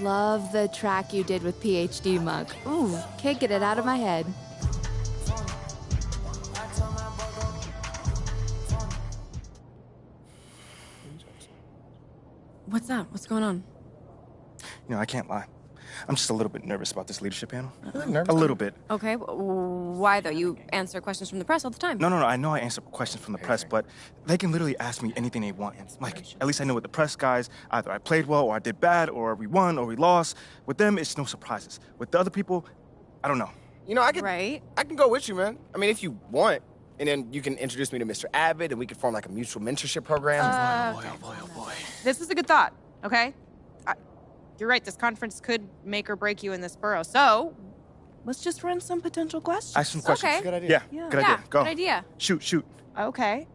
love the track you did with PhD Mug. Ooh, can't get it out of my head. What's that? What's going on? You know, I can't lie. I'm just a little bit nervous about this leadership panel. Nervous? A little bit. Okay, why though? You answer questions from the press all the time. No, I know I answer questions from the press, but they can literally ask me anything they want. Like, at least I know with the press guys, either I played well or I did bad or we won or we lost. With them, it's no surprises. With the other people, I don't know. You know, I can go with you, man. I mean, if you want. And then you can introduce me to Mr. Abbott, and we can form like a mutual mentorship program. Oh boy. This is a good thought, okay? You're right, this conference could make or break you in this borough. So, let's just run some potential questions. Ask some questions. Okay. Good idea. Yeah, good idea. Go. Good idea. Shoot. Okay.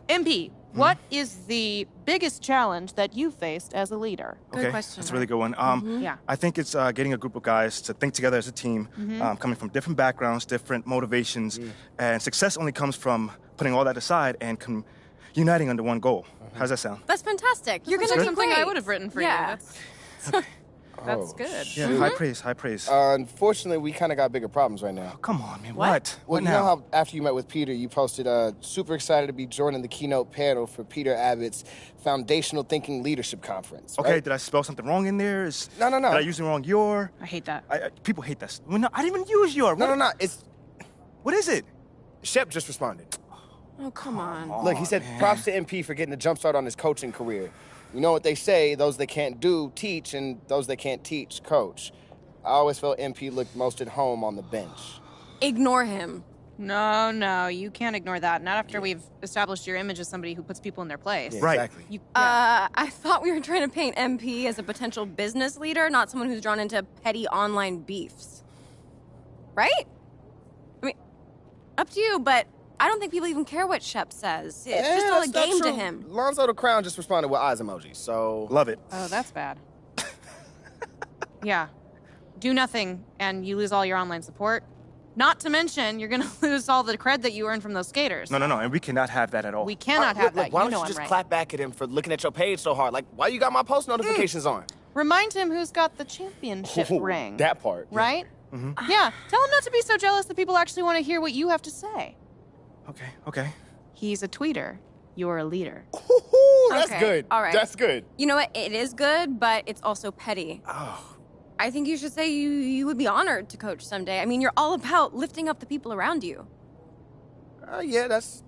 MP, what is the biggest challenge that you faced as a leader? Good question. That's a really good one. Yeah. I think it's getting a group of guys to think together as a team, coming from different backgrounds, different motivations, and success only comes from putting all that aside and uniting under one goal. How's that sound? That's fantastic. You're gonna That's do something great. I would have written for Yeah. you. That's good. Yeah, high praise. Unfortunately, we kind of got bigger problems right now. Come on, man. What? Well, What you now? know how after you met with Peter, you posted, super excited to be joining the keynote panel for Peter Abbott's Foundational Thinking Leadership Conference, Okay, right? did I spell something wrong in there? No. Did I use the wrong your? I hate that. People hate that. Well, no, I didn't even use your. No. It's What is it? Shep just responded. Oh, come on. Look, he said props to MP for getting a jump start on his coaching career. You know what they say, those that can't do, teach, and those that can't teach, coach. I always felt MP looked most at home on the bench. Ignore him. No, you can't ignore that. Not after we've established your image as somebody who puts people in their place. Yeah, Right. Exactly. I thought we were trying to paint MP as a potential business leader, not someone who's drawn into petty online beefs. Right? I mean, up to you, but I don't think people even care what Shep says. It's just all a that's not game to true. him. Lonzo the Crown just responded with eyes emojis, so... Love it. Oh, that's bad. Yeah. Do nothing, and you lose all your online support. Not to mention, you're gonna lose all the cred that you earned from those skaters. No, and we cannot have that at all. We cannot have that. Why You don't know you I'm just right. clap back at him for looking at your page so hard? Like, why you got my post notifications on? Remind him who's got the championship Ooh, ring. That part. Right? Yeah. Tell him not to be so jealous that people actually want to hear what you have to say. Okay. He's a tweeter. You're a leader. Ooh, that's Okay, good. all right. That's good. You know what? It is good, but it's also petty. Oh. I think you should say you would be honored to coach someday. I mean, you're all about lifting up the people around you. Yeah, that's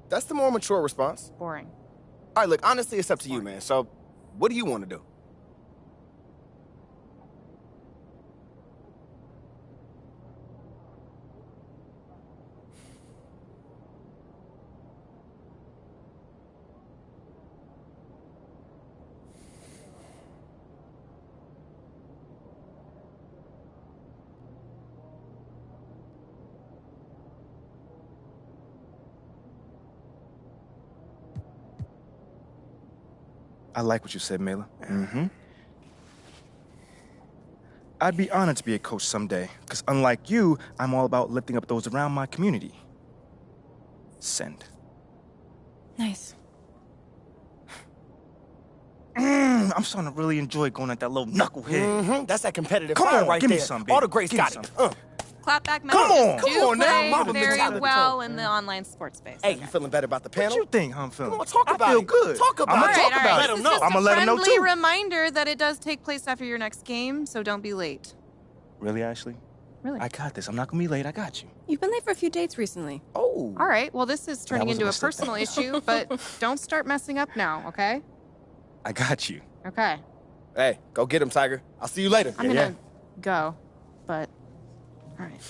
the more mature response. Boring. All right, look, honestly, it's up to you, man. So, what do you want to do? I like what you said, Mela. I'd be honored to be a coach someday, because unlike you, I'm all about lifting up those around my community. Send. Nice. I'm starting to really enjoy going at that little knucklehead. That's that competitive Come fire on, right give me there. some, baby. All the greats Give me got some. it. Clapback Come messages on. do Come on now, play Mama very mentality. well in the online sports space. Hey, you feeling better about the panel? What you think I'm feeling? Come on, talk about I feel it. good. Talk about I'ma it. talk All right, about let it. him know. This is I'ma just let a him know, friendly too. reminder that it does take place after your next game, so don't be late. Really, Ashley? Really? I got this. I'm not gonna be late. I got you. You've been late for a few dates recently. Oh. All right, well, this is turning was a into a mistake. personal issue, but don't start messing up now, okay? I got you. Okay. Hey, go get him, Tiger. I'll see you later. I'm gonna go, but all right.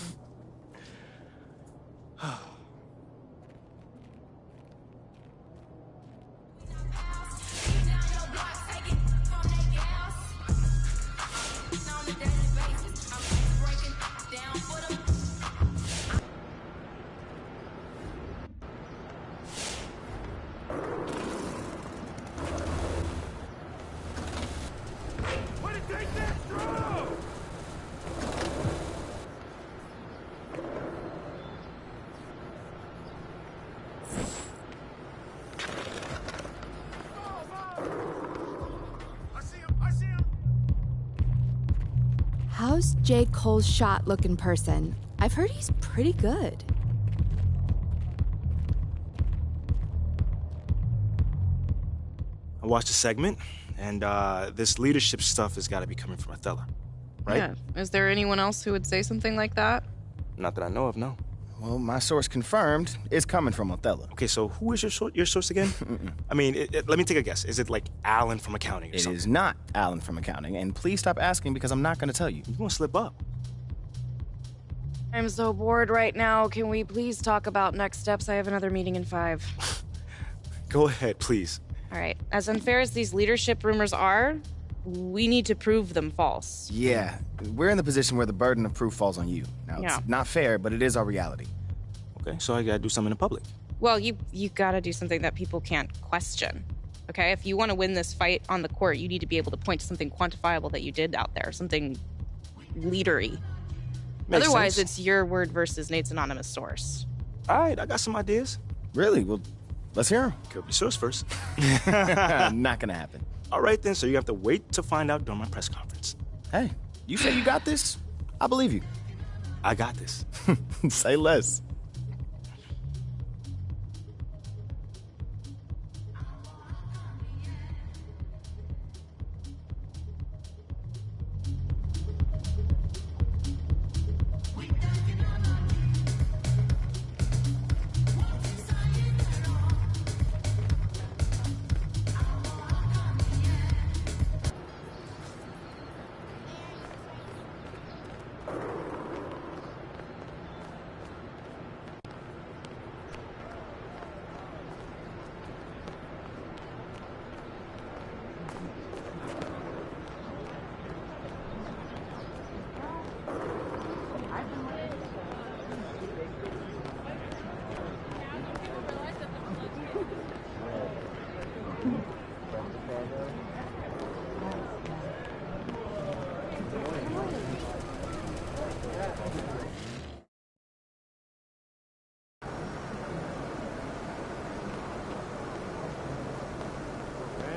I see him! How's J. Cole's shot look in person? I've heard he's pretty good. I watched a segment, and this leadership stuff has got to be coming from Othello, right? Yeah. Is there anyone else who would say something like that? Not that I know of, no. Well, my source confirmed it's coming from Othello. Okay, so who is your source again? I mean, let me take a guess. Is it like Alan from accounting or It something? is not Alan from accounting, and please stop asking because I'm not going to tell you. You won't slip up. I'm so bored right now. Can we please talk about next steps? I have another meeting in 5. Go ahead, please. All right. As unfair as these leadership rumors are, we need to prove them false. Yeah, we're in the position where the burden of proof falls on you. Now, Yeah. it's not fair, but it is our reality. Okay, so I gotta do something in public. Well, you gotta do something that people can't question. Okay? If you want to win this fight on the court, you need to be able to point to something quantifiable that you did out there, something leadery. Makes Otherwise, sense. it's your word versus Nate's anonymous source. All right, I got some ideas. Really? Well, let's hear Could be source first. them. Not going to happen. All right, then, so you have to wait to find out during my press conference. Hey, you say you got this? I believe you. I got this. Say less.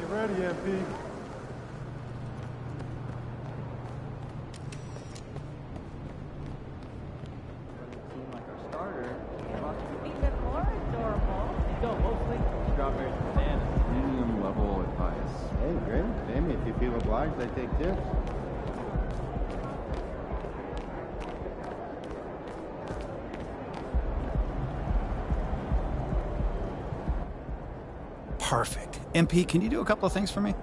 Ready, MP. Like our starter. Even more adorable. No, mostly strawberries and bananas. Premium level advice. Hey, great. Amy, if you feel obliged, I take tips. Perfect. MP, can you do a couple of things for me?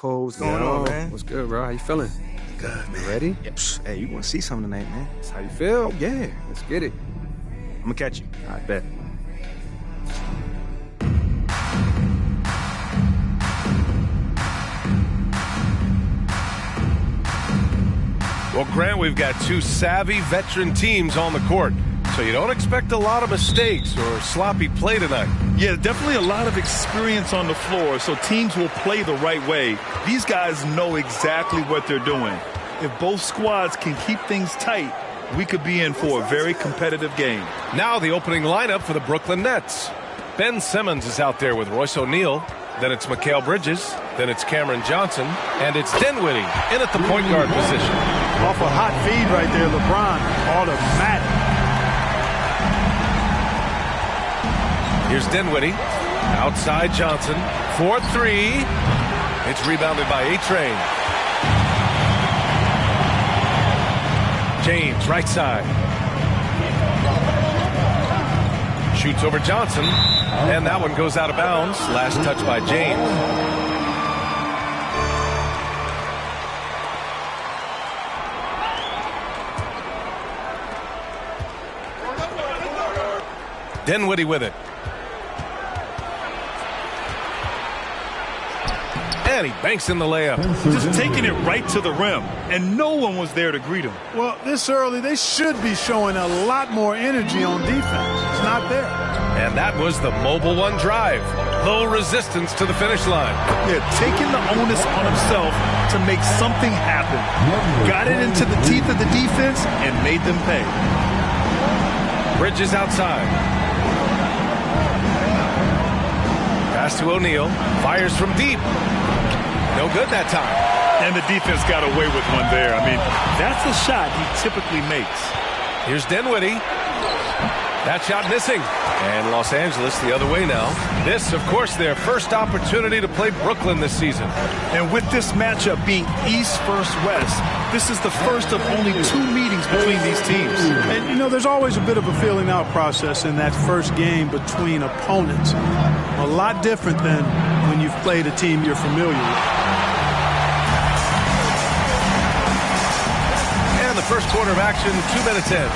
Oh, what's going on, man? What's good, bro? How you feeling? Good, man. Ready? Yep. Hey, you want to see something tonight, man? That's how you feel? Yeah. Let's get it. I'm gonna catch you. I bet. Well, Grant, we've got two savvy veteran teams on the court, so you don't expect a lot of mistakes or sloppy play tonight. Yeah, definitely a lot of experience on the floor, so teams will play the right way. These guys know exactly what they're doing. If both squads can keep things tight, we could be in for a very competitive game. Now the opening lineup for the Brooklyn Nets. Ben Simmons is out there with Royce O'Neal. Then it's Mikal Bridges. Then it's Cameron Johnson. And it's Dinwiddie in at the point guard position. Off a hot feed right there, LeBron. Automatic. Here's Dinwiddie. Outside Johnson. 4-3. It's rebounded by A-Train. James, right side. Shoots over Johnson. And that one goes out of bounds. Last touch by James. Dinwiddie with it. And he banks in the layup. Just taking it right to the rim, and no one was there to greet him. Well, this early, they should be showing a lot more energy on defense. It's not there. And that was the Mobile One drive. Low resistance to the finish line. Yeah, taking the onus on himself to make something happen. Got it into the teeth of the defense and made them pay. Bridges outside. Pass to O'Neal. Fires from deep. No good that time. And the defense got away with one there. I mean, that's a shot he typically makes. Here's Dinwiddie. That shot missing. And Los Angeles the other way now. This, of course, their first opportunity to play Brooklyn this season. And with this matchup being East versus West, this is the first of only 2 meetings between these teams. And, you know, there's always a bit of a feeling out process in that first game between opponents. A lot different than when you've played a team you're familiar with. And the first quarter of action, 2 minutes in.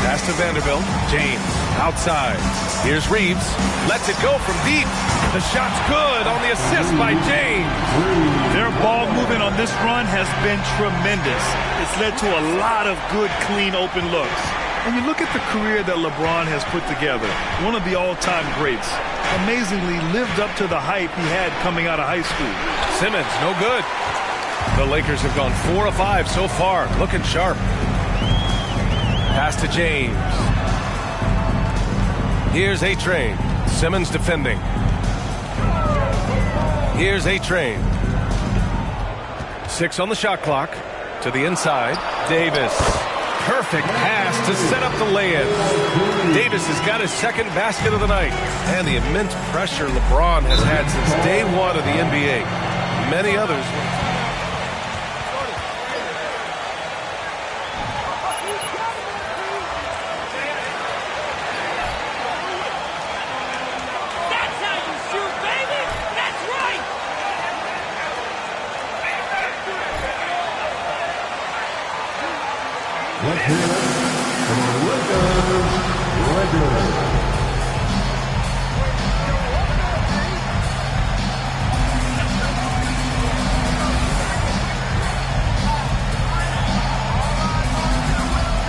Pass to Vanderbilt. James outside. Here's Reeves. Lets it go from deep. The shot's good on the assist by James. Their ball movement on this run has been tremendous. It's led to a lot of good, clean, open looks. And you look at the career that LeBron has put together, one of the all-time greats. Amazingly lived up to the hype he had coming out of high school. Simmons, no good. The Lakers have gone 4 of 5 so far. Looking sharp. Pass to James. Here's A-Train. Simmons defending. Here's A-Train. 6 on the shot clock. To the inside. Davis. Perfect pass to set up the lay-in. Davis has got his second basket of the night. And the immense pressure LeBron has had since day one of the NBA. Many others. Let's hear it from the Lakers.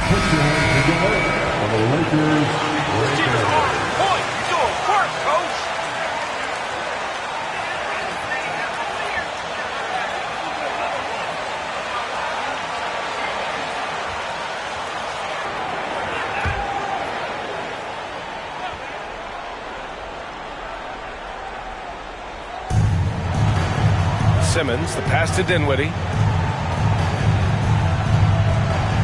Put your hands together for the Lakers. Point, you're doing work, coach. Simmons, the pass to Dinwiddie.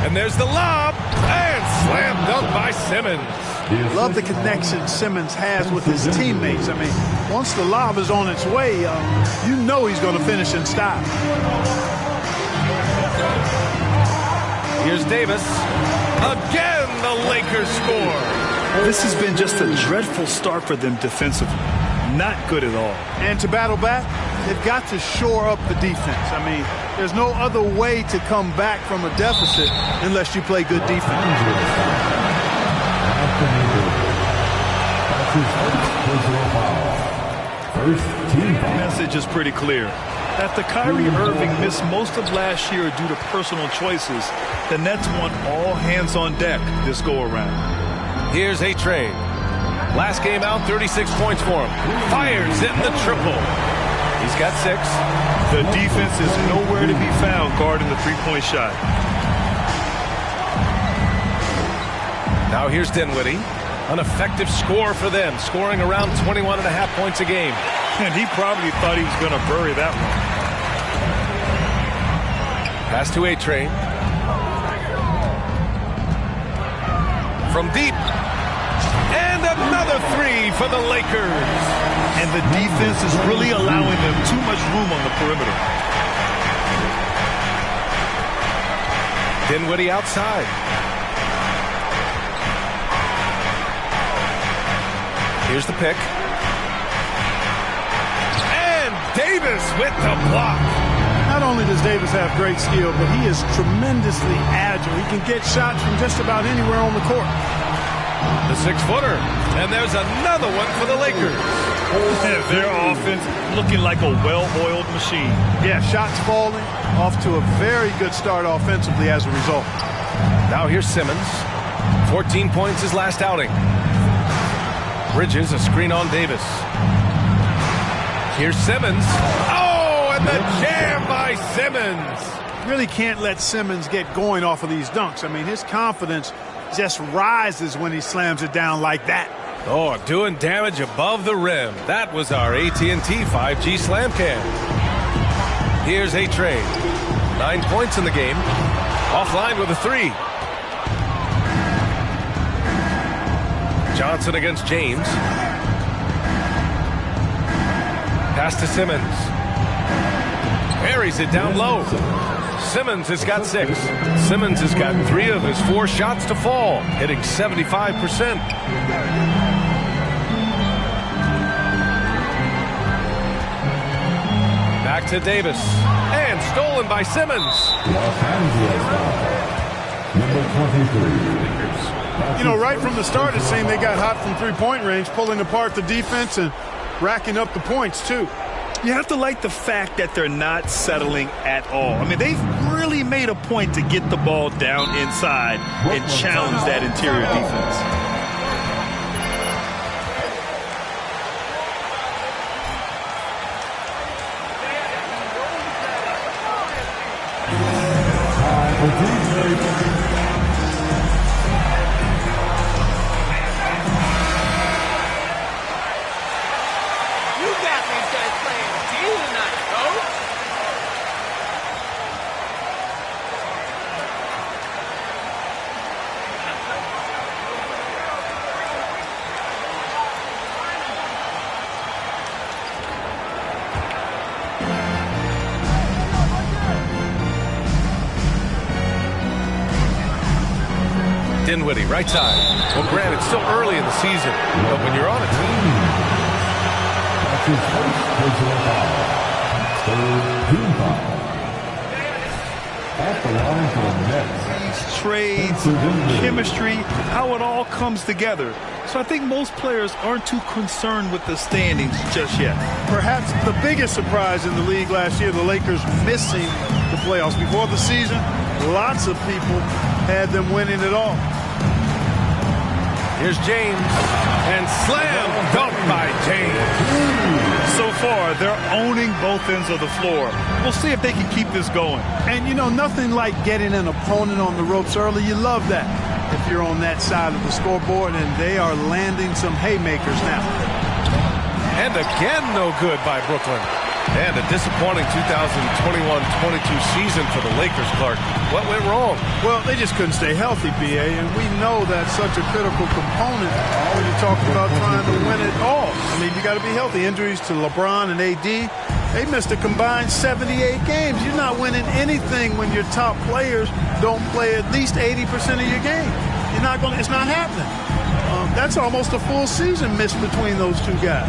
And there's the lob, and slam dunk by Simmons. Love the connection Simmons has with his teammates. I mean, once the lob is on its way, you know he's going to finish in style. Here's Davis. Again, the Lakers score. This has been just a dreadful start for them defensively. Not good at all. And to battle back, they've got to shore up the defense. I mean, there's no other way to come back from a deficit unless you play good defense. The message is pretty clear. After Kyrie Irving missed most of last year due to personal choices, the Nets want all hands on deck this go-around. Here's A-Train. Last game out, 36 points for him. Fires in the triple. He's got 6. The defense is nowhere to be found guarding the three-point shot. Now here's Dinwiddie. An effective score for them, scoring around 21.5 points a game. And he probably thought he was going to bury that one. Pass to A-Train. From deep. And another 3 for the Lakers. And the defense is really allowing them too much room on the perimeter. Dinwiddie outside. Here's the pick. And Davis with the block. not only does Davis have great skill, but he is tremendously agile. He can get shots from just about anywhere on the court. The 6-footer. And there's another one for the Lakers. Their offense looking like a well-oiled machine. Yeah, shots falling, off to a very good start offensively as a result. Now here's Simmons. 14 points his last outing. Bridges, a screen on Davis. Here's Simmons. Oh, and the jam by Simmons. Really can't let Simmons get going off of these dunks. I mean, his confidence just rises when he slams it down like that. Oh, doing damage above the rim. That was our AT&T 5G slam cam. Here's a trade. 9 points in the game. Offline with a 3. Johnson against James. Pass to Simmons. Buries it down low. Simmons has got 6. Simmons has got 3 of his 4 shots to fall, hitting 75%. Back to Davis. And stolen by Simmons. Los Angeles, number 23. You know, right from the start, it seemed they got hot from three-point range, pulling apart the defense and racking up the points, too. You have to like the fact that they're not settling at all. I mean, they've really made a point to get the ball down inside and challenge that interior defense. Dinwiddie, right side. Well, granted, it's still early in the season, but when you're on a team. That's his first personal foul. Third team foul. At the line for the Nets. Trades, chemistry, how it all comes together. So I think most players aren't too concerned with the standings just yet. Perhaps the biggest surprise in the league last year, the Lakers missing the playoffs. Before the season, lots of people had them winning it all. Here's James, and slam dunk by James. So far, they're owning both ends of the floor. We'll see if they can keep this going. And, you know, nothing like getting an opponent on the ropes early. You love that if you're on that side of the scoreboard, and they are landing some haymakers now. And again, no good by Brooklyn. And a disappointing 2021-22 season for the Lakers, Clark. What went wrong? Well, they just couldn't stay healthy, B.A., and we know that's such a critical component when you talk about trying to win it all. I mean, you got to be healthy. Injuries to LeBron and A.D., they missed a combined 78 games. You're not winning anything when your top players don't play at least 80% of your game. You're not going. It's not happening. That's almost a full season missed between those two guys.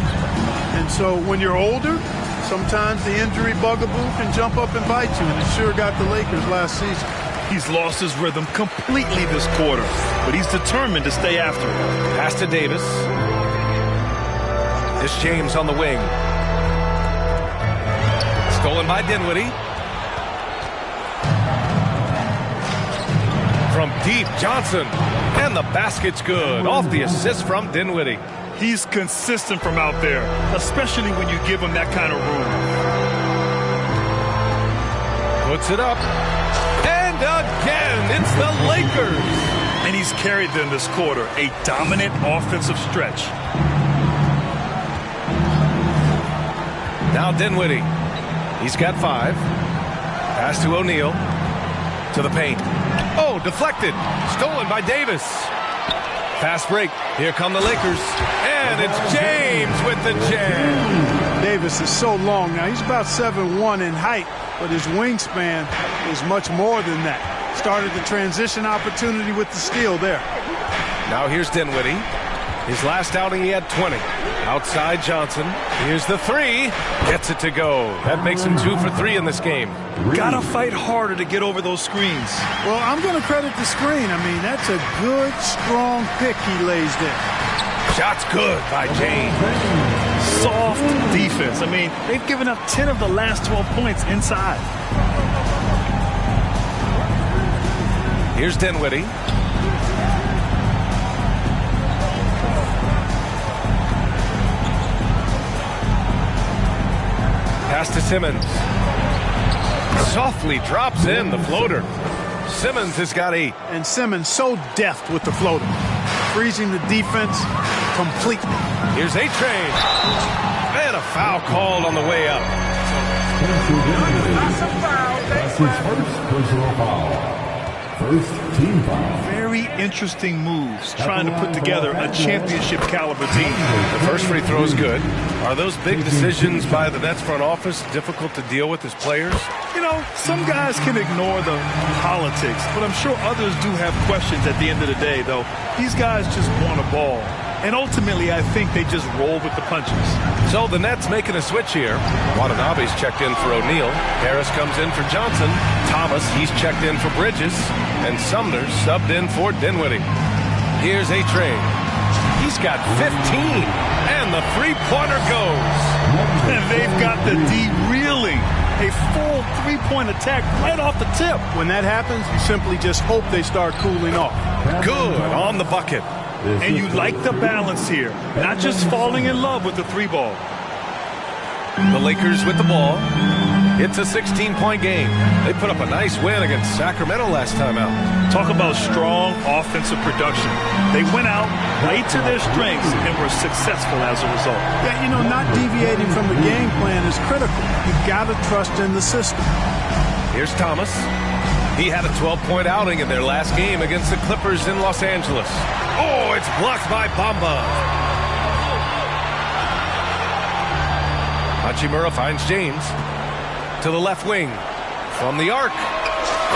And so when you're older, sometimes the injury bugaboo can jump up and bite you, and it sure got the Lakers last season. He's lost his rhythm completely this quarter, but he's determined to stay after it. Pass to Davis. It's James on the wing. Stolen by Dinwiddie. From deep, Johnson. And the basket's good. Off the assist from Dinwiddie. He's consistent from out there, especially when you give him that kind of room. Puts it up. And again, it's the Lakers. And he's carried them this quarter, a dominant offensive stretch. Now Dinwiddie. He's got 5. Pass to O'Neal. To the paint. Oh, deflected. Stolen by Davis. Fast break. Here come the Lakers. And it's James with the jam. Davis is so long now. He's about 7'1" in height, but his wingspan is much more than that. Started the transition opportunity with the steal there. Now here's Dinwiddie. His last outing, he had 20. Outside Johnson. Here's the three. Gets it to go. That makes him 2 for 3 in this game. Gotta fight harder to get over those screens. Well, I'm going to credit the screen. I mean, that's a good, strong pick he lays there. Shot's good by James. Soft defense. I mean, they've given up 10 of the last 12 points inside. Here's Dinwiddie. Pass to Simmons. Softly drops in the floater. Simmons has got 8. And Simmons so deft with the floater, freezing the defense completely. Here's A-Train. And a foul called on the way up. That's his first personal foul. First team foul. Very interesting moves, trying to put together a championship caliber team. The first free throw is good. Are those big decisions by the Nets front office difficult to deal with as players? You know, some guys can ignore the politics, but I'm sure others do have questions at the end of the day, though. These guys just want a ball. And ultimately, I think they just roll with the punches. So the Nets making a switch here. Watanabe's checked in for O'Neal. Harris comes in for Johnson. Thomas, he's checked in for Bridges. And Sumner subbed in for Dinwiddie. Here's A-Train. He's got 15. And the three-pointer goes. And they've got the D reeling. A full three-point attack right off the tip. When that happens, you simply just hope they start cooling off. Good on the bucket. And you like the balance here. Not just falling in love with the three ball. The Lakers with the ball. It's a 16-point game. They put up a nice win against Sacramento last time out. Talk about strong offensive production. They went out, played to their strengths, and were successful as a result. Yeah, you know, not deviating from the game plan is critical. You've got to trust in the system. Here's Thomas. He had a 12-point outing in their last game against the Clippers in Los Angeles. Oh, it's blocked by Bamba. Hachimura finds James to the left wing from the arc.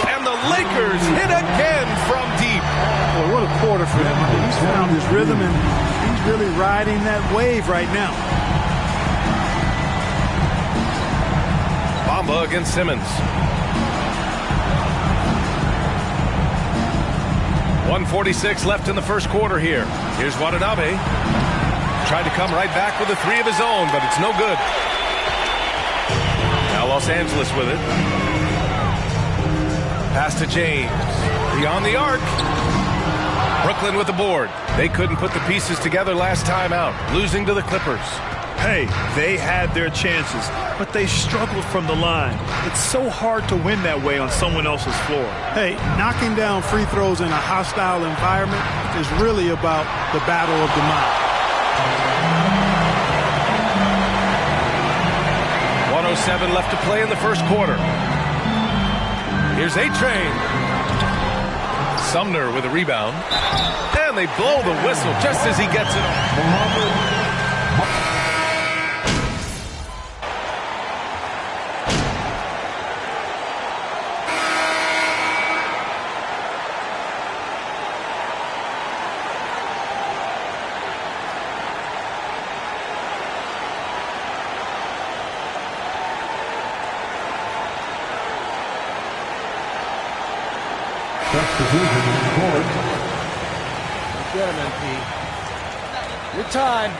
And the Lakers hit again from deep. Boy, what a quarter for him. He's found his rhythm, and he's really riding that wave right now. Bamba against Simmons. 1:46 left in the first quarter here. Here's Watanabe. Tried to come right back with a three of his own, but it's no good. Now Los Angeles with it. Pass to James. Beyond the arc. Brooklyn with the board. They couldn't put the pieces together last time out, losing to the Clippers. Hey, they had their chances, but they struggled from the line. It's so hard to win that way on someone else's floor. Hey, knocking down free throws in a hostile environment is really about the battle of the mind. 1:07 left to play in the first quarter. Here's A-Train. Sumner with a rebound. And they blow the whistle just as he gets it off. Get him, MP. Your time.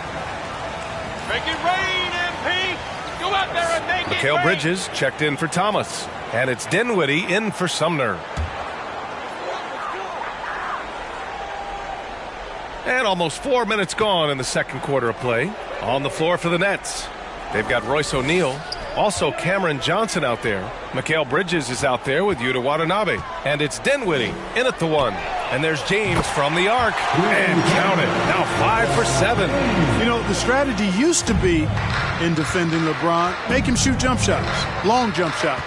Make it rain, MP. Go out there and make Mikal it rain. Bridges checked in for Thomas. And it's Dinwiddie in for Sumner. And almost 4 minutes gone in the second quarter of play. On the floor for the Nets. They've got Royce O'Neal. Also Cameron Johnson out there. Mikal Bridges is out there with Yuta Watanabe. And it's Dinwiddie in at the one. And there's James from the arc. And count it. Now 5 for 7. You know, the strategy used to be in defending LeBron, make him shoot jump shots, long jump shots.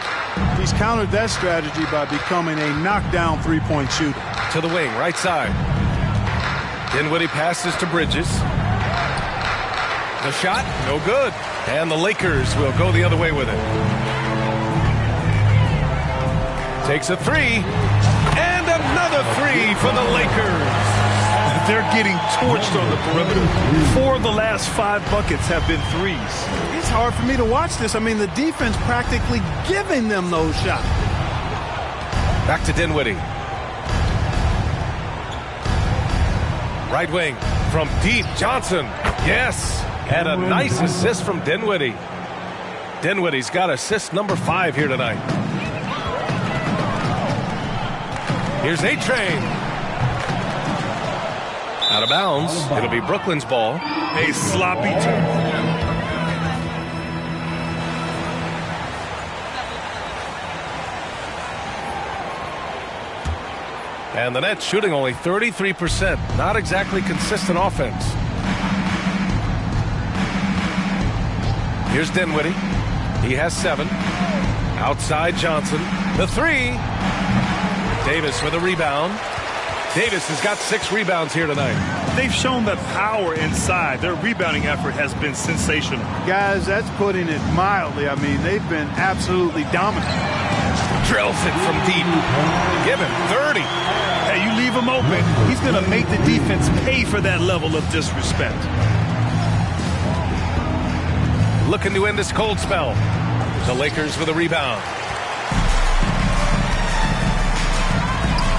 He's countered that strategy by becoming a knockdown three-point shooter. To the wing, right side. Dinwiddie passes to Bridges. The shot, no good. And the Lakers will go the other way with it. Takes a three. And another three for the Lakers. they're getting torched on the perimeter. 4 of the last 5 buckets have been threes. It's hard for me to watch this. I mean, the defense practically giving them those shots. Back to Dinwiddie. Right wing from deep. Johnson. Yes. And a nice assist from Dinwiddie. Dinwiddie's got assist number 5 here tonight. Here's A-Train. Out of bounds. It'll be Brooklyn's ball. A sloppy turn. And the Nets shooting only 33%. Not exactly consistent offense. Here's Dinwiddie. He has 7. Outside Johnson. The 3. Davis with a rebound. Davis has got 6 rebounds here tonight. They've shown that power inside. Their rebounding effort has been sensational. Guys, that's putting it mildly. I mean, they've been absolutely dominant. Drills it from deep. Give him 30. Hey, you leave him open, he's going to make the defense pay for that level of disrespect. Looking to end this cold spell. The Lakers with a rebound.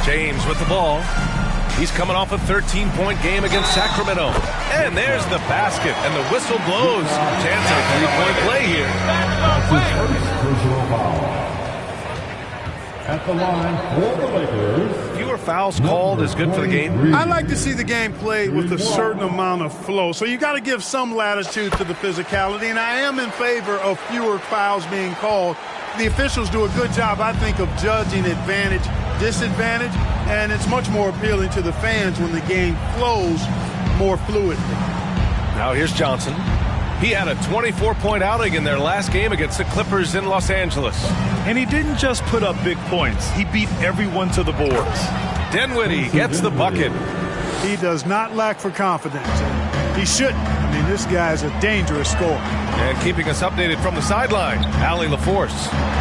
James with the ball. He's coming off a 13-point game against Sacramento. And there's the basket, and the whistle blows. Chance at a 3-point play here. Personal foul. At the line for the Lakers. Fewer fouls called is good for the game. I like to see the game played with a certain amount of flow. So you got to give some latitude to the physicality, and I am in favor of fewer fouls being called. The officials do a good job, I think, of judging advantage, disadvantage, and it's much more appealing to the fans when the game flows more fluidly. Now here's Johnson. He had a 24-point outing in their last game against the Clippers in Los Angeles. And he didn't just put up big points. He beat everyone to the boards. Dinwiddie gets the bucket. He does not lack for confidence. He shouldn't. I mean, this guy's a dangerous scorer. And keeping us updated from the sideline, Allie LaForce.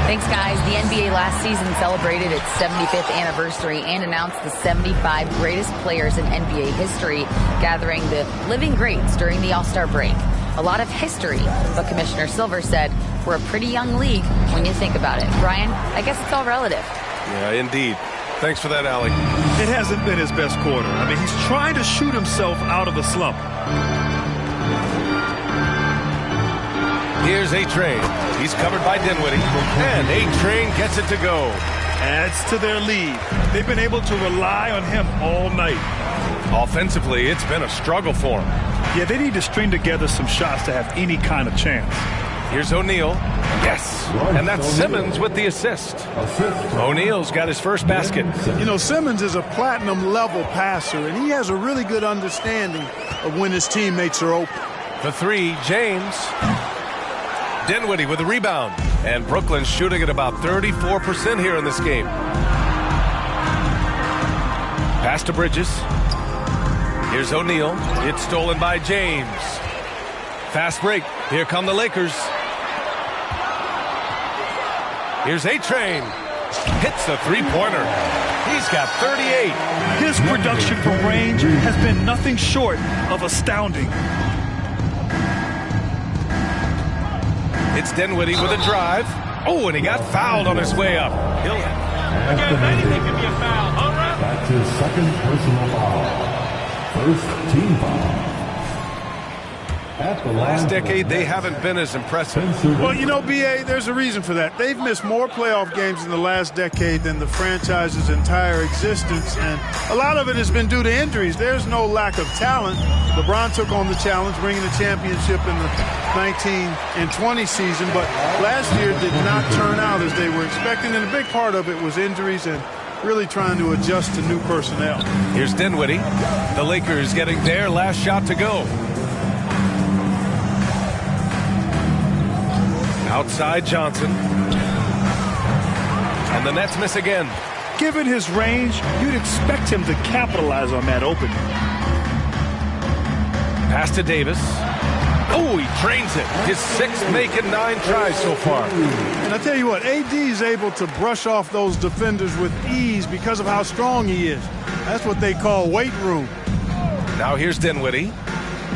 Thanks, guys. The NBA last season celebrated its 75th anniversary and announced the 75 greatest players in NBA history, gathering the living greats during the All-Star break. A lot of history, but Commissioner Silver said, we're a pretty young league when you think about it. Brian, I guess it's all relative. Yeah, indeed. Thanks for that, Allie. It hasn't been his best quarter. I mean, he's trying to shoot himself out of the slump. Here's A-Train. He's covered by Dinwiddie, and A-Train gets it to go. Adds to their lead. They've been able to rely on him all night. Offensively, it's been a struggle for him. Yeah, they need to string together some shots to have any kind of chance. Here's O'Neal. Yes. And that's Simmons with the assist. O'Neal's got his first basket. You know, Simmons is a platinum-level passer, and he has a really good understanding of when his teammates are open. The 3, James. Dinwiddie with a rebound. And Brooklyn's shooting at about 34% here in this game. Pass to Bridges. Here's O'Neal. It's stolen by James. Fast break. Here come the Lakers. Here's A-Train. Hits the three-pointer. He's got 38. His production from range has been nothing short of astounding. It's Dinwiddie with a drive. Oh, and he got fouled on his way up. Again, anything can be a foul. All right. That's his second personal foul. First team foul. At the Last decade, they haven't been as impressive. Well, you know, B.A., there's a reason for that. They've missed more playoff games in the last decade than the franchise's entire existence, and a lot of it has been due to injuries. There's no lack of talent. LeBron took on the challenge, bringing the championship in the 19 and 20 season, but last year did not turn out as they were expecting, and a big part of it was injuries and really trying to adjust to new personnel. Here's Dinwiddie. The Lakers getting their last shot to go. Outside Johnson. And the Nets miss again. Given his range, you'd expect him to capitalize on that opening. Pass to Davis. Oh, he drains it. His 6th make in 9 tries so far. And I tell you what, AD is able to brush off those defenders with ease because of how strong he is. That's what they call weight room. Now here's Dinwiddie.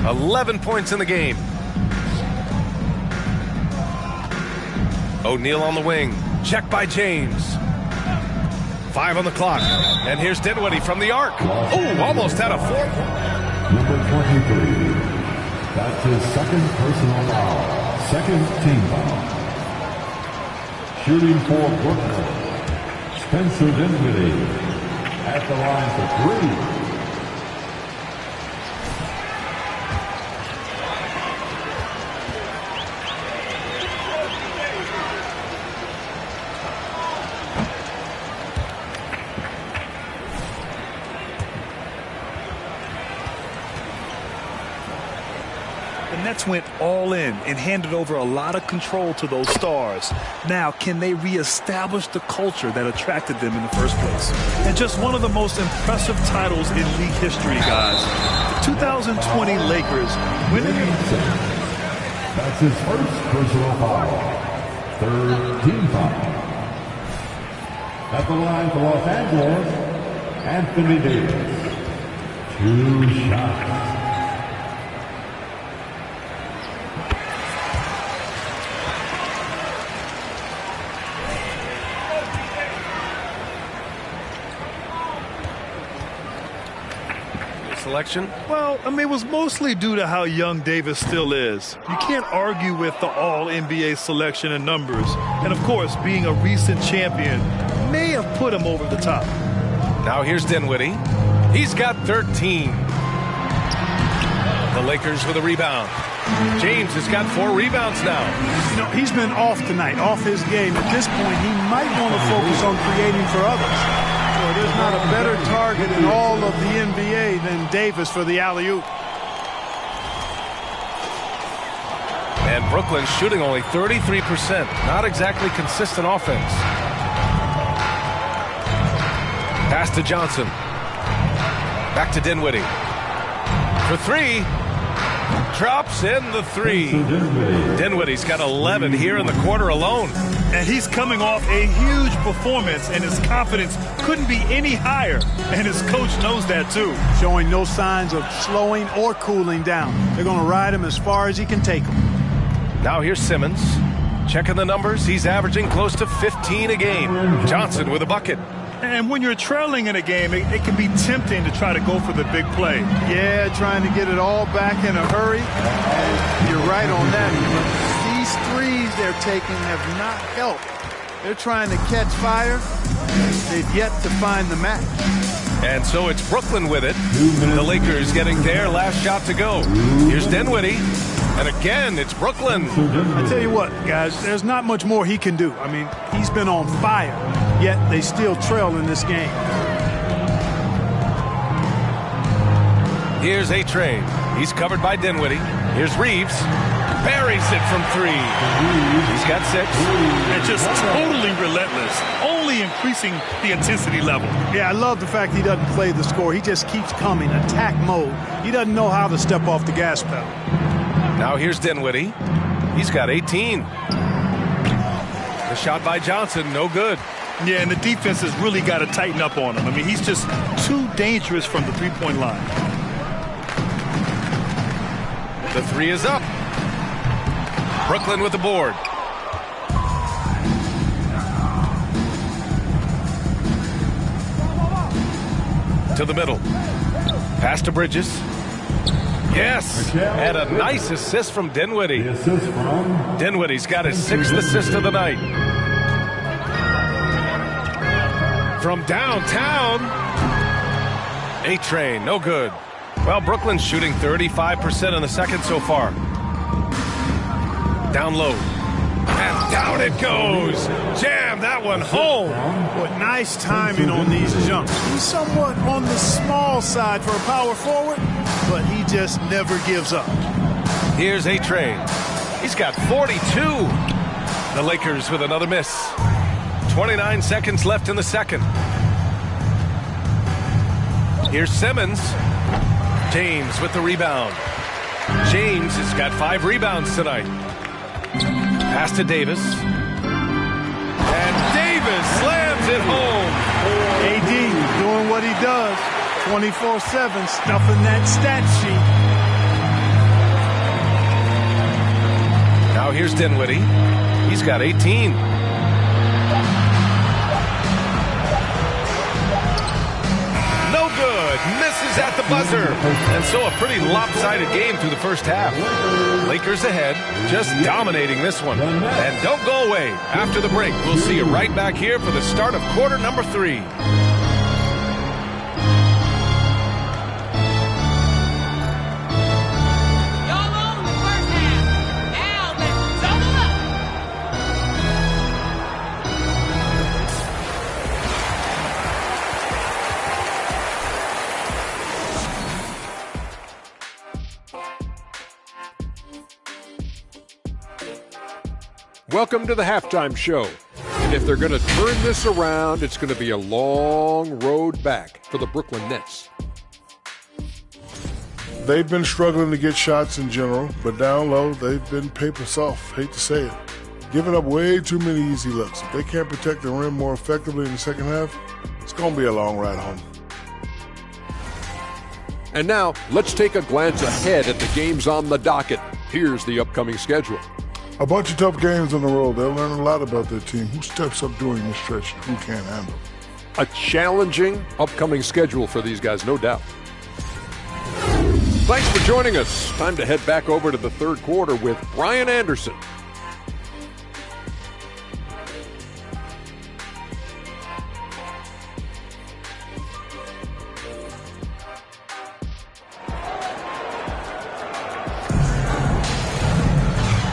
11 points in the game. O'Neal on the wing. Check by James. 5 on the clock. And here's Dinwiddie from the arc. Oh, almost had a 4. Number 23. That's his second personal foul. Second team foul. Shooting for Brooklyn, Spencer Dinwiddie at the line for 3. The Nets went all in and handed over a lot of control to those stars. Now, can they reestablish the culture that attracted them in the first place? And just one of the most impressive titles in league history, guys. The 2020 Lakers winning. That's his first personal foul. Third team foul. At the line for Los Angeles, Anthony Davis. 2 shots. Selection? Well, I mean, it was mostly due to how young Davis still is. You can't argue with the all-NBA selection and numbers. And, of course, being a recent champion may have put him over the top. Now here's Dinwiddie. He's got 13. The Lakers with a rebound. James has got 4 rebounds now. You know, he's been off tonight, off his game. At this point, he might want to focus on creating for others. There's not a better target in all of the NBA than Davis for the alley-oop. And Brooklyn's shooting only 33%. Not exactly consistent offense. Pass to Johnson. Back to Dinwiddie. For 3. Drops in the 3. Dinwiddie's got 11 here in the quarter alone. And he's coming off a huge performance, and his confidence couldn't be any higher. And his coach knows that, too. Showing no signs of slowing or cooling down. They're going to ride him as far as he can take him. Now here's Simmons. Checking the numbers. He's averaging close to 15 a game. Johnson with a bucket. And when you're trailing in a game, it can be tempting to try to go for the big play. Yeah, trying to get it all back in a hurry. And you're right on that. These threes they're taking have not helped. They're trying to catch fire. They've yet to find the match. And so it's Brooklyn with it. The Lakers getting their last shot to go. Here's Dinwiddie. And again, it's Brooklyn. I tell you what, guys, there's not much more he can do. I mean, he's been on fire, yet they still trail in this game. Here's A-Train. He's covered by Dinwiddie. Here's Reeves. Buries it from 3. He's got 6. And just totally relentless, only increasing the intensity level. Yeah, I love the fact he doesn't play the score. He just keeps coming, attack mode. He doesn't know how to step off the gas pedal. Now here's Dinwiddie. He's got 18. The shot by Johnson, no good. Yeah, and the defense has really got to tighten up on him. I mean, he's just too dangerous from the three-point line. The 3 is up. Brooklyn with the board. To the middle. Pass to Bridges. Yes, and a nice assist from Dinwiddie. Dinwiddie's got his 6th assist of the night. From downtown, A-Train, no good. Well, Brooklyn's shooting 35% in the second so far. Down low. And down it goes. Jam that one home. What nice timing on these jumps. He's somewhat on the small side for a power forward, but he just never gives up. Here's A-Train. He's got 42. The Lakers with another miss. 29 seconds left in the second. Here's Simmons. James with the rebound. James has got 5 rebounds tonight. Pass to Davis. And Davis slams it home. AD doing what he does. 24/7 stuffing that stat sheet. Now here's Dinwiddie. He's got 18. No good. Misses at the buzzer. And so a pretty lopsided game through the first half. Lakers ahead, just dominating this one. And don't go away. After the break, we'll see you right back here for the start of quarter number 3. Welcome to the halftime show. And if they're going to turn this around, it's going to be a long road back for the Brooklyn Nets. They've been struggling to get shots in general, but down low, they've been paper soft. Hate to say it. Giving up way too many easy looks. If they can't protect the rim more effectively in the second half, it's going to be a long ride home. And now, let's take a glance ahead at the games on the docket. Here's the upcoming schedule. A bunch of tough games on the road. They'll learn a lot about their team, who steps up during this stretch and who can't handle. A challenging upcoming schedule for these guys, no doubt. Thanks for joining us. Time to head back over to the third quarter with Brian Anderson.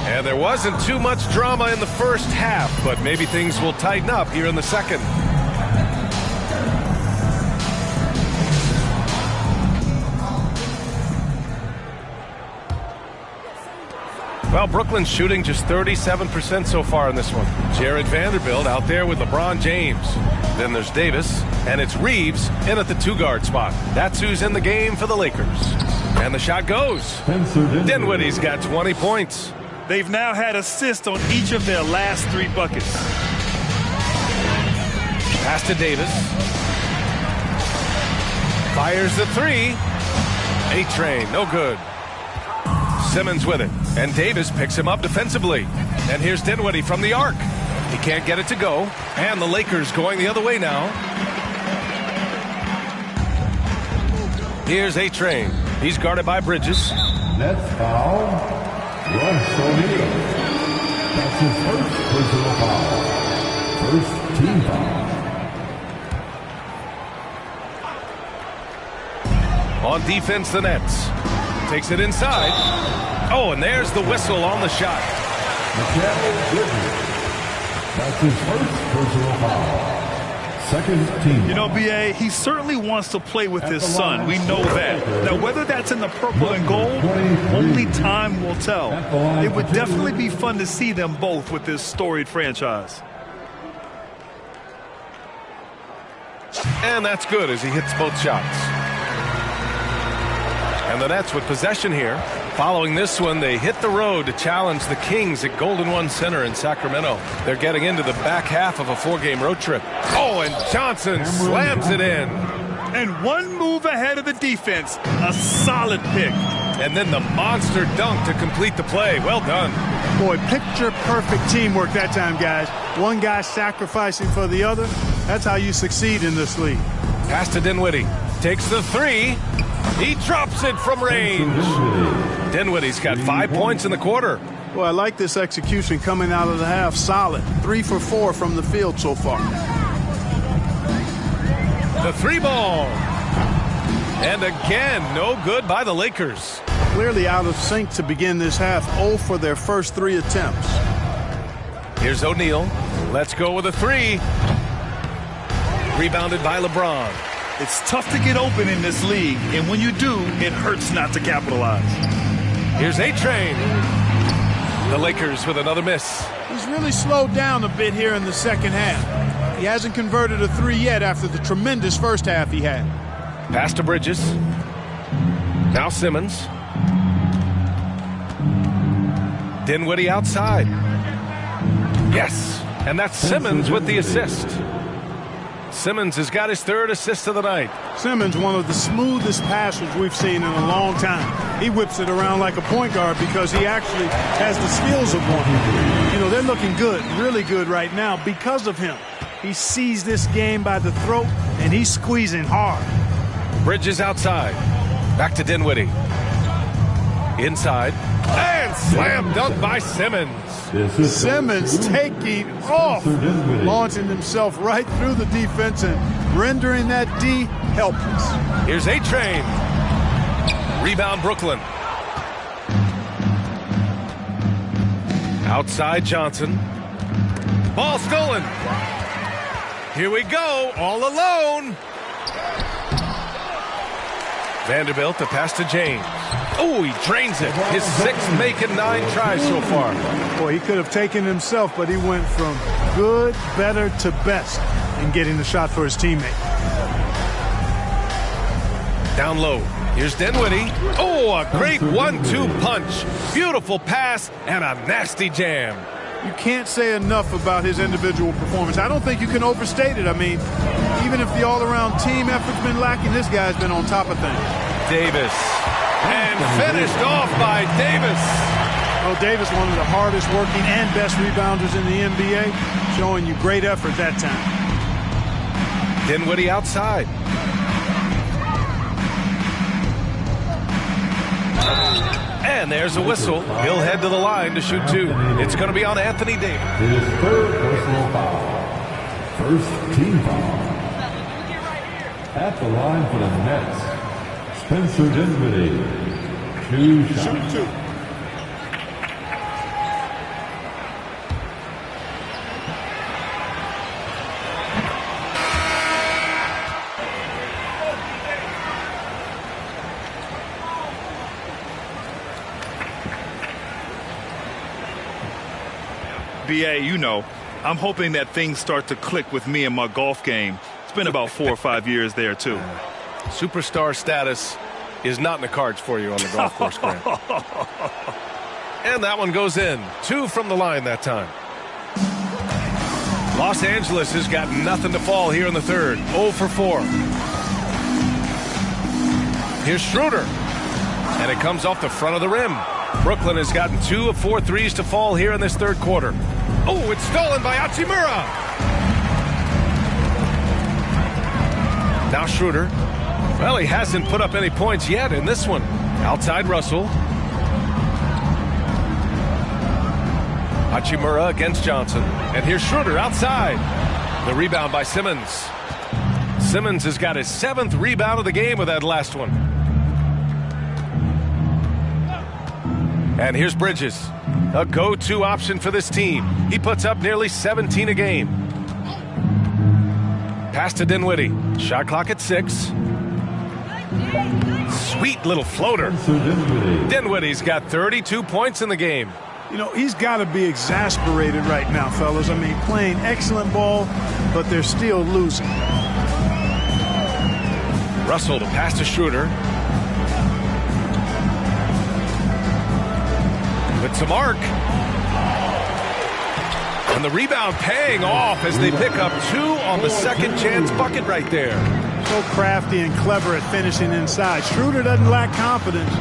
And there wasn't too much drama in the first half, but maybe things will tighten up here in the second. Well, Brooklyn's shooting just 37% so far in this one. Jared Vanderbilt out there with LeBron James. Then there's Davis, and it's Reeves in at the 2-guard spot. That's who's in the game for the Lakers. And the shot goes. Dinwiddie's got 20 points. They've now had assists on each of their last 3 buckets. Pass to Davis. Fires the 3. A-Train, no good. Simmons with it, and Davis picks him up defensively. And here's Dinwiddie from the arc. He can't get it to go, and the Lakers going the other way now. Here's A-Train. He's guarded by Bridges. Nets foul. Royce O'Neal. That's his first personal foul. First team foul. On defense, the Nets. Takes it inside. Oh, and there's the whistle on the shot. That's his first personal foul. Second team. You know, B.A., he certainly wants to play with his son. We know that. Now, whether that's in the purple and gold, only time will tell. It would definitely be fun to see them both with this storied franchise. And that's good as he hits both shots. And the Nets with possession here. Following this one, they hit the road to challenge the Kings at Golden One Center in Sacramento. They're getting into the back half of a 4-game road trip. Oh, and Johnson slams it in. And one move ahead of the defense. A solid pick. And then the monster dunk to complete the play. Well done. Boy, picture-perfect teamwork that time, guys. One guy sacrificing for the other. That's how you succeed in this league. Pass to Dinwiddie. Takes the 3. He drops it from range. Dinwiddie's got 5 points in the quarter. Well, I like this execution coming out of the half. Solid. 3 for 4 from the field so far. The 3-ball. And again, no good by the Lakers. Clearly out of sync to begin this half. 0 for their first 3 attempts. Here's O'Neal. Let's go with a 3. Rebounded by LeBron. It's tough to get open in this league, and when you do, it hurts not to capitalize. Here's A-Train. The Lakers with another miss. He's really slowed down a bit here in the second half. He hasn't converted a 3 yet after the tremendous first half he had. Pass to Bridges. Now Simmons. Dinwiddie outside. Yes, and that's Simmons with the assist. Simmons has got his third assist of the night. Simmons, one of the smoothest passers we've seen in a long time. He whips it around like a point guard because he actually has the skills of one. You know, they're looking good, really good right now because of him. He sees this game by the throat, and he's squeezing hard. Bridges outside. Back to Dinwiddie. Inside. And slam dunk by Simmons. Simmons taking off, launching himself right through the defense and rendering that D helpless. Here's A-Train. Rebound Brooklyn. Outside Johnson. Ball stolen. Here we go, all alone. Vanderbilt, the pass to James. Oh, he drains it. His sixth making 9 tries so far. Boy, he could have taken himself, but he went from good, better to best in getting the shot for his teammate. Down low. Here's Dinwiddie. Oh, a great 1-2 punch. Beautiful pass and a nasty jam. You can't say enough about his individual performance. I don't think you can overstate it. I mean, even if the all-around team effort's been lacking, this guy's been on top of things. Davis. And finished off by Davis. Well, Davis, one of the hardest working and best rebounders in the NBA, showing you great effort that time. Dinwiddie outside. And there's a whistle. He'll head to the line to shoot 2. It's going to be on Anthony Davis. His third personal foul. First team foul. At the line for the Nets, Spencer Dinwiddie. 2 shots. Shoot 2. BA, you know, I'm hoping that things start to click with me and my golf game. It's been about 4 or 5 years there, too. Superstar status is not in the cards for you on the golf course, Grant. And that one goes in. 2 from the line that time. Los Angeles has got nothing to fall here in the third. 0 for 4. Here's Schroeder. And it comes off the front of the rim. Brooklyn has gotten 2 of 4 threes to fall here in this third quarter. Oh, it's stolen by Hachimura. Now Schroeder. Well, he hasn't put up any points yet in this one. Outside Russell. Hachimura against Johnson. And here's Schroeder outside. The rebound by Simmons. Simmons has got his 7th rebound of the game with that last one. And here's Bridges, a go-to option for this team. He puts up nearly 17 a game. Pass to Dinwiddie. Shot clock at 6. Sweet little floater. Dinwiddie's got 32 points in the game. You know, he's got to be exasperated right now, fellas. I mean, playing excellent ball, but they're still losing. Russell to pass to Schroeder. With some arc. And the rebound paying off as they pick up 2 on the second chance bucket right there. So crafty and clever at finishing inside. Schroeder doesn't lack confidence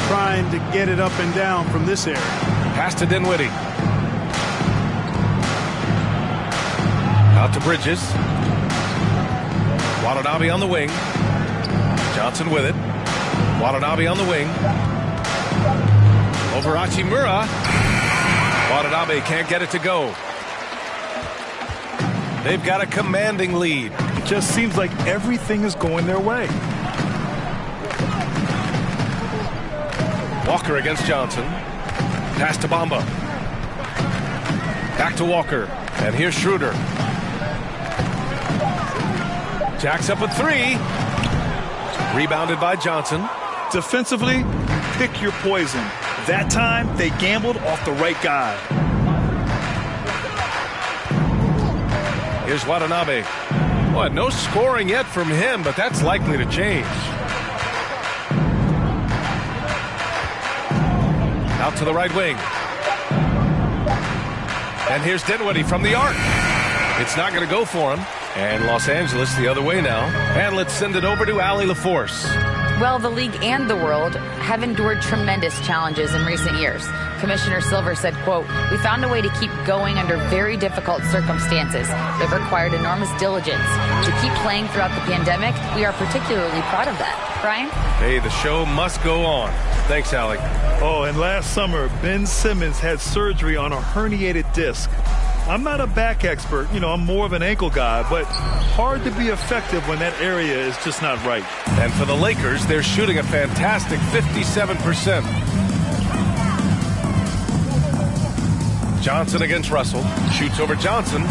trying to get it up and down from this area. Pass to Dinwiddie. Out to Bridges. Watanabe on the wing. Johnson with it. Watanabe on the wing. Over Hachimura. Watanabe can't get it to go. They've got a commanding lead. It just seems like everything is going their way. Walker against Johnson. Pass to Bamba. Back to Walker. And here's Schroeder. Jacks up with 3. Rebounded by Johnson. Defensively, pick your poison. That time, they gambled off the right guy. Here's Watanabe. Boy, no scoring yet from him, but that's likely to change. Out to the right wing. And here's Dinwiddie from the arc. It's not going to go for him. And Los Angeles the other way now. And let's send it over to Allie LaForce. Well, the league and the world have endured tremendous challenges in recent years. Commissioner Silver said, quote, "We found a way to keep going under very difficult circumstances. They've required enormous diligence. To keep playing throughout the pandemic, we are particularly proud of that." Brian? Hey, the show must go on. Thanks, Allie. Oh, and last summer, Ben Simmons had surgery on a herniated disc. I'm not a back expert, I'm more of an ankle guy, but hard to be effective when that area is just not right. And for the Lakers, they're shooting a fantastic 57%. Johnson against Russell. Shoots over Johnson.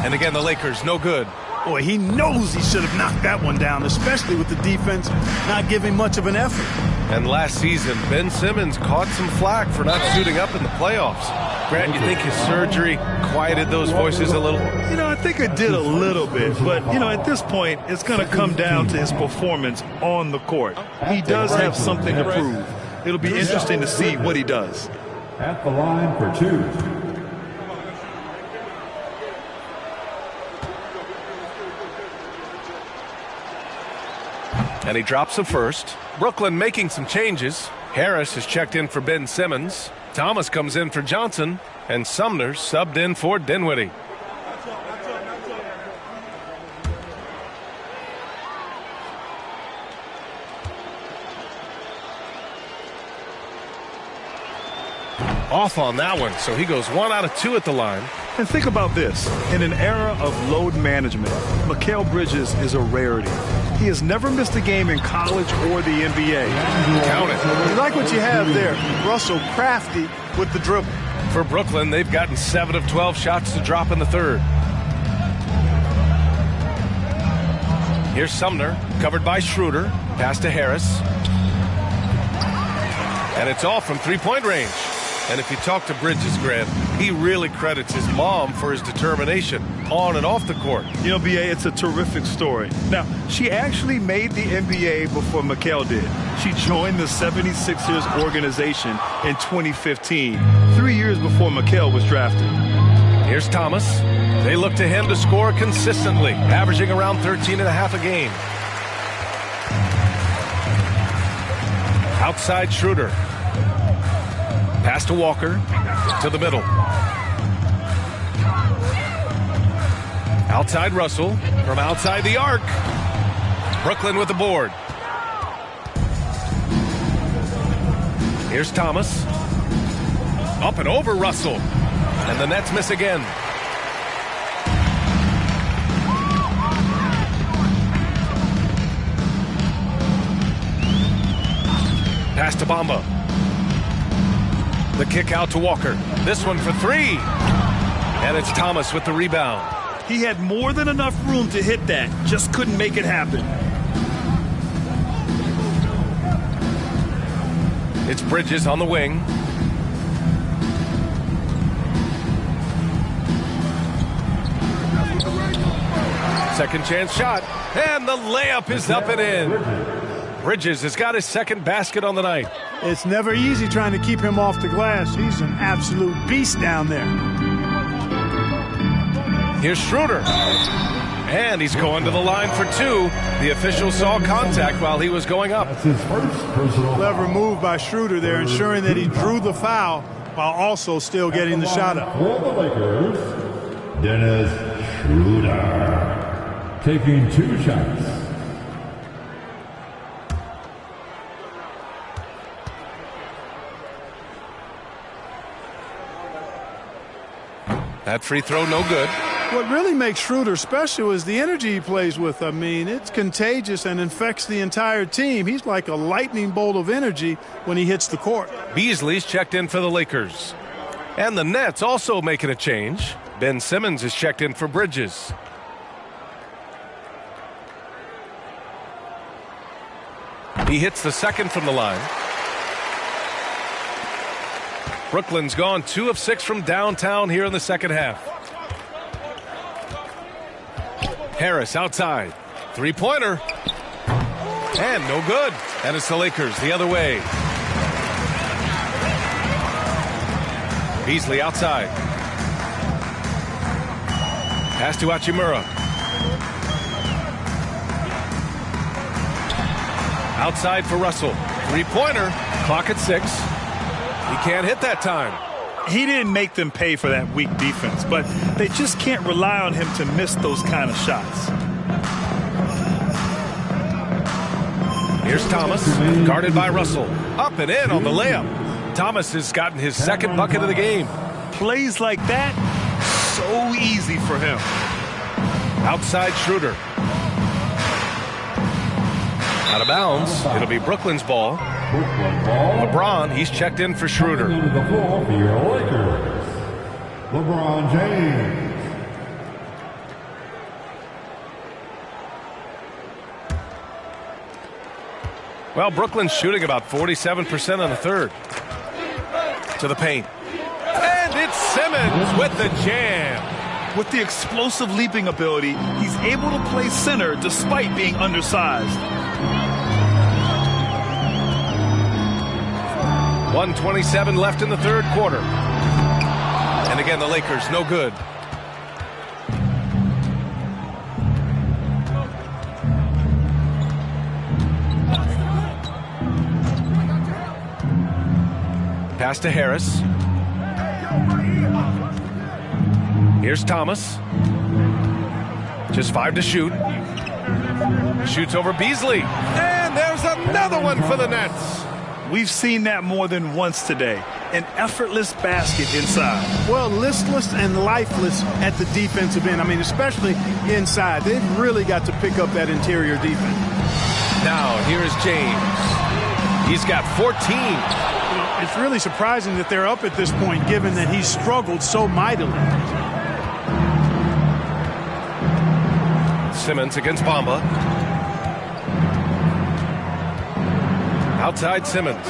And again, the Lakers, no good. Boy, he knows he should have knocked that one down, especially with the defense not giving much of an effort. And last season, Ben Simmons caught some flack for not suiting up in the playoffs. Grant, you think his surgery quieted those voices a little? I think it did a little bit, but, at this point, it's going to come down to his performance on the court. He does have something to prove. It'll be interesting to see what he does. At the line for two. And he drops the first. Brooklyn making some changes. Harris has checked in for Ben Simmons. Thomas comes in for Johnson. And Sumner subbed in for Dinwiddie. Off on that one, so he goes 1 out of 2 at the line. And think about this. In an era of load management, Mikal Bridges is a rarity. He has never missed a game in college or the NBA. Count it. You like what you have there. Russell crafty with the dribble. For Brooklyn, they've gotten 7 of 12 shots to drop in the third. Here's Sumner, covered by Schroeder. Pass to Harris. And it's all from three-point range. And if you talk to Bridges, Grant, he really credits his mom for his determination on and off the court. B.A., it's a terrific story. Now, she actually made the NBA before Mikal did. She joined the 76ers organization in 2015, 3 years before Mikal was drafted. Here's Thomas. They look to him to score consistently, averaging around 13.5 a game. Outside Schroeder. Pass to Walker, to the middle. Outside Russell, from outside the arc. Brooklyn with the board. Here's Thomas. Up and over Russell. And the Nets miss again. Pass to Bamba. The kick out to Walker. This one for 3. And it's Thomas with the rebound. He had more than enough room to hit that. Just couldn't make it happen. It's Bridges on the wing. Second chance shot. And the layup is up and in. Bridges has got his second basket on the night. It's never easy trying to keep him off the glass. He's an absolute beast down there. Here's Schroeder. And he's going to the line for 2. The official saw contact while he was going up. That's his first personal. Clever move by Schroeder there, ensuring that he drew the foul while also still getting the shot up. For the Lakers, Dennis Schroeder, taking 2 shots. That free throw no good. What really makes Schroeder special is the energy he plays with. I mean, it's contagious and infects the entire team. He's like a lightning bolt of energy when he hits the court. Beasley's checked in for the Lakers. And the Nets also making a change. Ben Simmons is checked in for Bridges. He hits the second from the line. Brooklyn's gone 2 of 6 from downtown here in the second half. Harris outside. Three-pointer. And no good. And it's the Lakers the other way. Beasley outside. Pass to Hachimura. Outside for Russell. Three-pointer. Clock at 6. He can't hit that time. He didn't make them pay for that weak defense, but they just can't rely on him to miss those kind of shots. Here's Thomas, guarded by Russell. Up and in on the layup. Thomas has gotten his second bucket of the game. Plays like that, so easy for him. Outside Schroeder. Out of bounds. It'll be Brooklyn's ball. LeBron, he's checked in for Schroeder. The floor for your Lakers, LeBron James. Well, Brooklyn's shooting about 47% on the third. To the paint. And it's Simmons with the jam. With the explosive leaping ability, he's able to play center despite being undersized. 1:27 left in the third quarter. And again, the Lakers, no good. Pass to Harris. Here's Thomas. Just 5 to shoot. Shoots over Beasley. And there's another one for the Nets. We've seen that more than once today. An effortless basket inside. Well, listless and lifeless at the defensive end. I mean, especially inside. They've really got to pick up that interior defense. Now, here's James. He's got 14. It's really surprising that they're up at this point, given that he's struggled so mightily. Simmons against Bamba. Outside Simmons.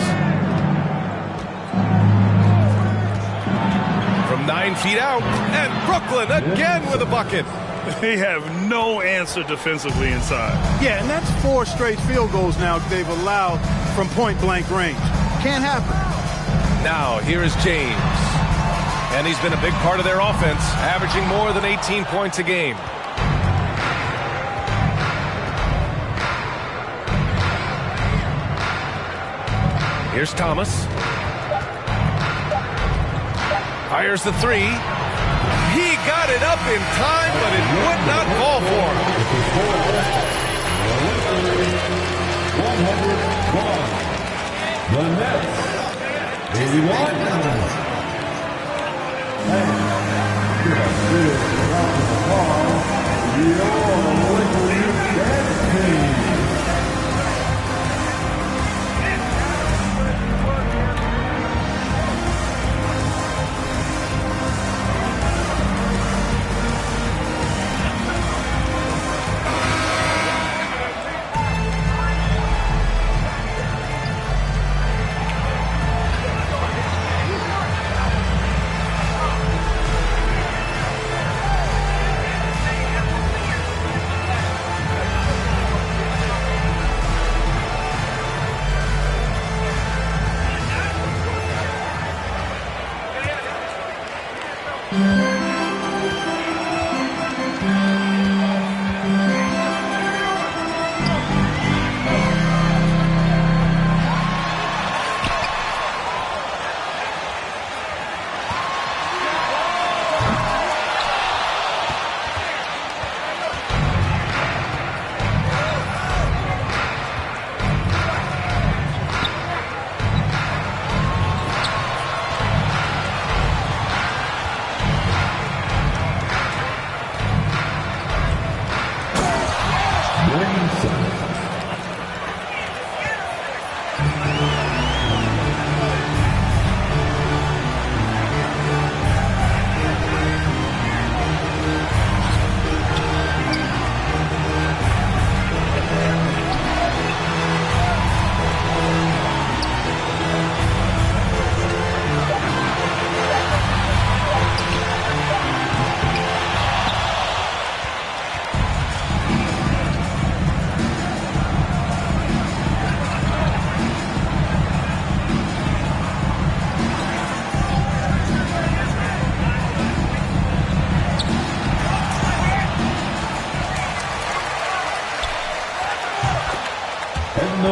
From 9 feet out. And Brooklyn again with a bucket. They have no answer defensively inside. Yeah, and that's 4 straight field goals now they've allowed from point-blank range. Can't happen. Now, here is James. And he's been a big part of their offense, averaging more than 18 points a game. Here's Thomas. Fires the 3. He got it up in time, but it would not fall for him. 101. The Nets. 81. And give a big round of applause to your Lakers dance team.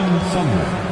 Edmund Sumner.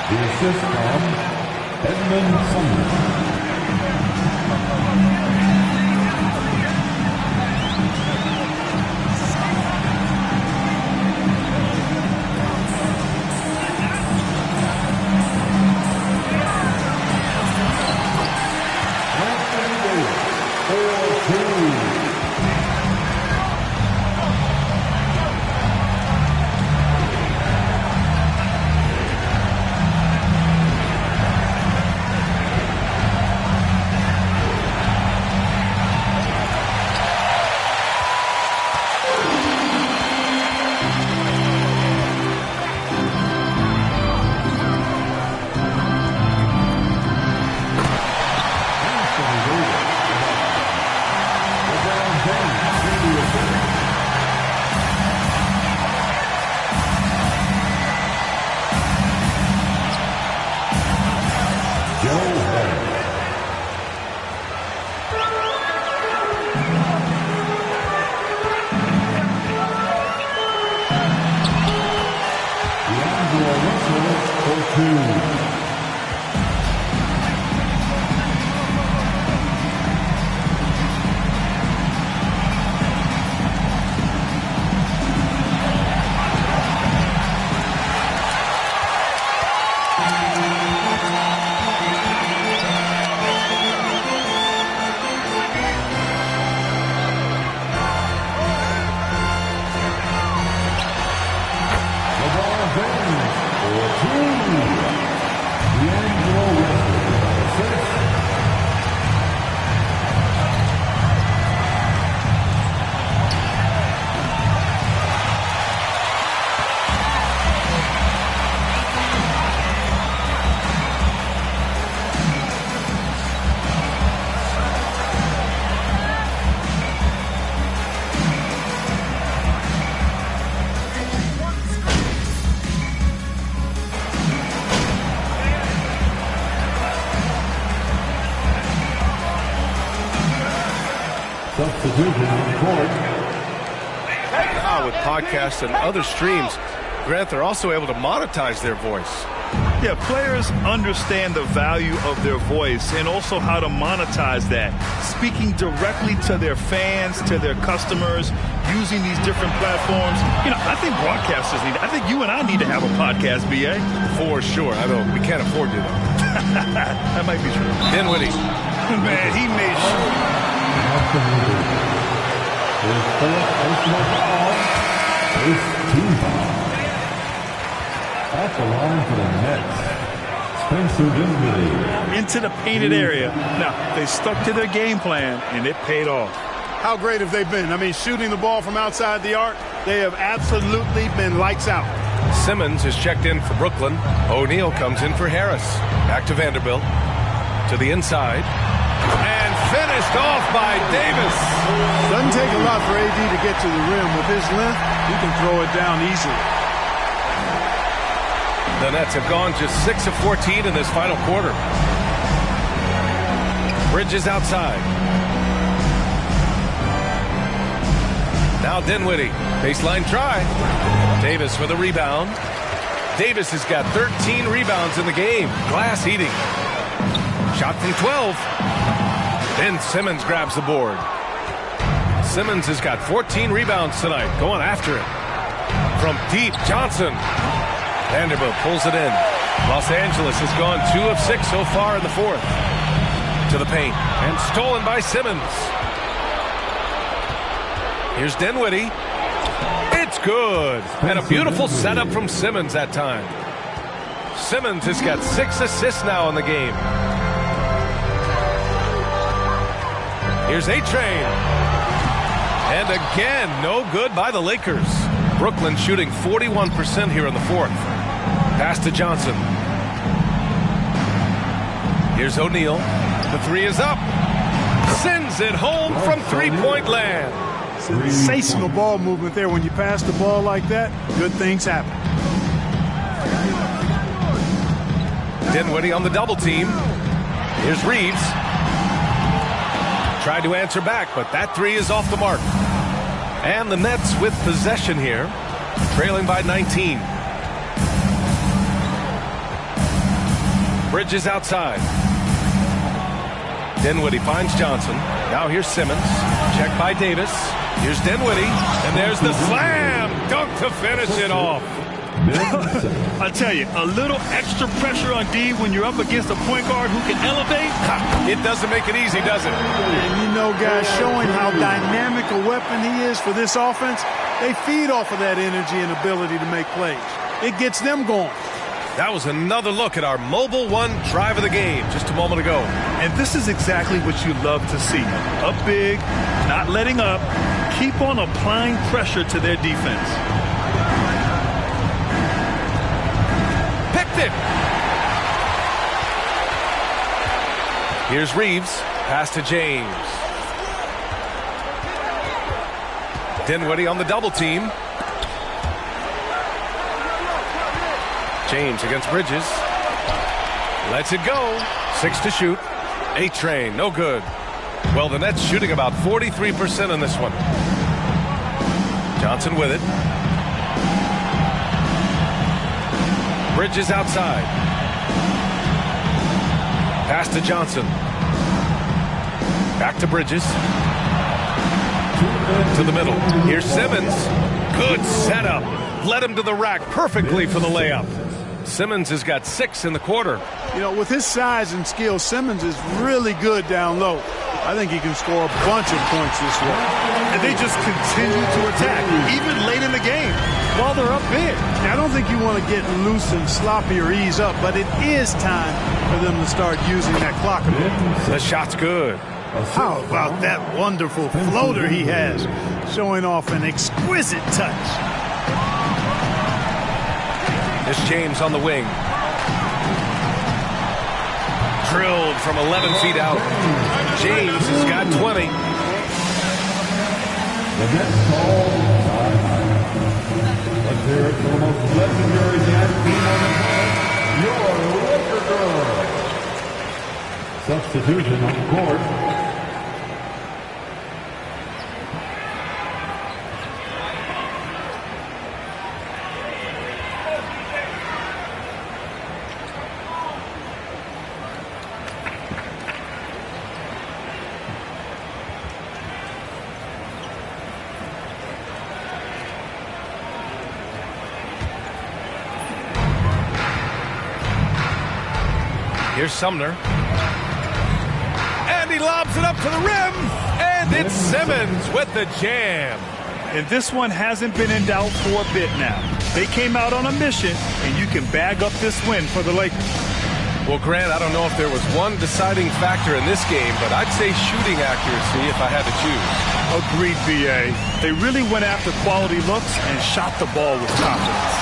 The assist from Edmund Sumner. Now with podcasts and other streams, Grant, they're also able to monetize their voice. Yeah, players understand the value of their voice and also how to monetize that. Speaking directly to their fans, to their customers, using these different platforms. You know, I think broadcasters need, I think you and I need to have a podcast, B.A. For sure. I know we can't afford to. That might be true. Dinwiddie. Man, he made sure. At the line for the Nets, Spencer Dinwiddie. Into the painted area. Now, they stuck to their game plan, and it paid off. How great have they been? I mean, shooting the ball from outside the arc, they have absolutely been lights out. Simmons is checked in for Brooklyn. O'Neal comes in for Harris. Back to Vanderbilt. To the inside. And finished off by Davis. Doesn't take a lot for AD to get to the rim. With his length, he can throw it down easily. The Nets have gone just 6 of 14 in this final quarter. Bridges outside. Now Dinwiddie. Baseline try. Davis for the rebound. Davis has got 13 rebounds in the game. Glass eating. Shot from 12. Ben Simmons grabs the board. Simmons has got 14 rebounds tonight, going after it. From deep, Johnson. Vanderbilt pulls it in. Los Angeles has gone 2 of 6 so far in the fourth. To the paint, and stolen by Simmons. Here's Dinwiddie. It's good. And a beautiful setup from Simmons that time. Simmons has got 6 assists now in the game. Here's A-Train. And again, no good by the Lakers. Brooklyn shooting 41% here in the fourth. Pass to Johnson. Here's O'Neal. The three is up. Sends it home from three-point land. Sensational ball movement there. When you pass the ball like that, good things happen. Dinwiddie on the double team. Here's Reeves. Tried to answer back, but that three is off the mark. And the Nets with possession here, trailing by 19. Bridges outside. Dinwiddie finds Johnson. Now here's Simmons. Check by Davis. Here's Dinwiddie. And there's the slam dunk to finish it off. I tell you, a little extra pressure on D when you're up against a point guard who can elevate. It doesn't make it easy, does it? And you know, guys, showing how dynamic a weapon he is for this offense, they feed off of that energy and ability to make plays. It gets them going. That was another look at our Mobile One drive of the game just a moment ago. And this is exactly what you love to see. Up big, not letting up, keep on applying pressure to their defense. Picked it. Here's Reeves. Pass to James. Dinwiddie on the double team. James against Bridges. Lets it go. 6 to shoot. A-Train, no good. Well, the Nets shooting about 43% on this one. Johnson with it. Bridges outside. Pass to Johnson. Back to Bridges. To the middle. Here's Simmons. Good setup. Led him to the rack perfectly for the layup. Simmons has got 6 in the quarter. You know, with his size and skill, Simmons is really good down low. I think he can score a bunch of points this way. And they just continue to attack, even late in the game, while they're up big. I don't think you want to get loose and sloppy or ease up, but it is time for them to start using that clock a bit. The shot's good. How about that wonderful floater he has, showing off an exquisite touch. There's James on the wing. Drilled from 11 feet out. James has got 20. The Nets call timeout. Let's hear it for the most legendary dance team on the planet, your Laker Girls. Substitution on the court. Here's Sumner. And he lobs it up to the rim. And it's Simmons with the jam. And this one hasn't been in doubt for a bit now. They came out on a mission, and you can bag up this win for the Lakers. Well, Grant, I don't know if there was one deciding factor in this game, but I'd say shooting accuracy if I had to choose. Agreed, B.A. They really went after quality looks and shot the ball with confidence.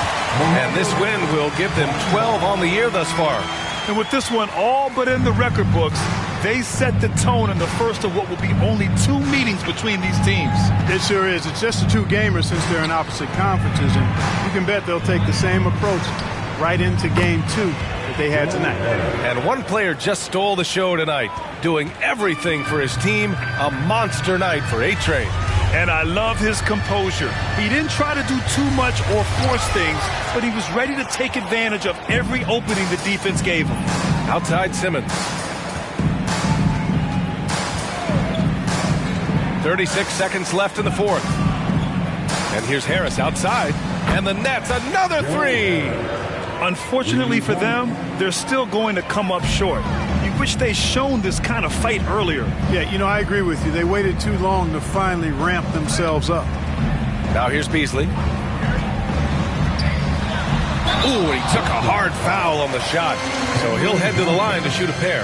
And this win will give them 12 on the year thus far. And with this one all but in the record books, they set the tone in the first of what will be only 2 meetings between these teams. It sure is. It's just a 2-gamer since they're in opposite conferences, and you can bet they'll take the same approach right into game 2 that they had tonight. And one player just stole the show tonight, doing everything for his team. A monster night for A-Train. And I love his composure. He didn't try to do too much or force things, but he was ready to take advantage of every opening the defense gave him. Outside Simmons. 36 seconds left in the fourth. And here's Harris outside. And the Nets, another three. Unfortunately for them, they're still going to come up short. You wish they'd shown this kind of fight earlier. Yeah, you know, I agree with you. They waited too long to finally ramp themselves up. Now here's Beasley. Ooh, and he took a hard foul on the shot. So he'll head to the line to shoot a pair.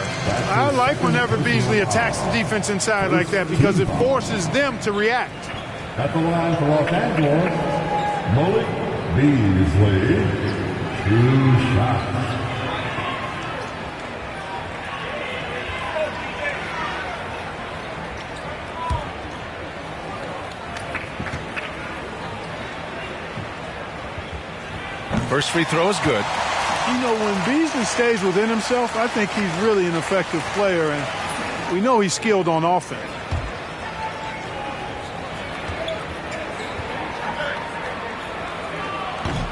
I like whenever Beasley attacks the defense inside like that because it forces them to react. At the line for Los Angeles, Malik Beasley. 2 shots. First free throw is good. You know, when Beasley stays within himself, I think he's really an effective player, and we know he's skilled on offense.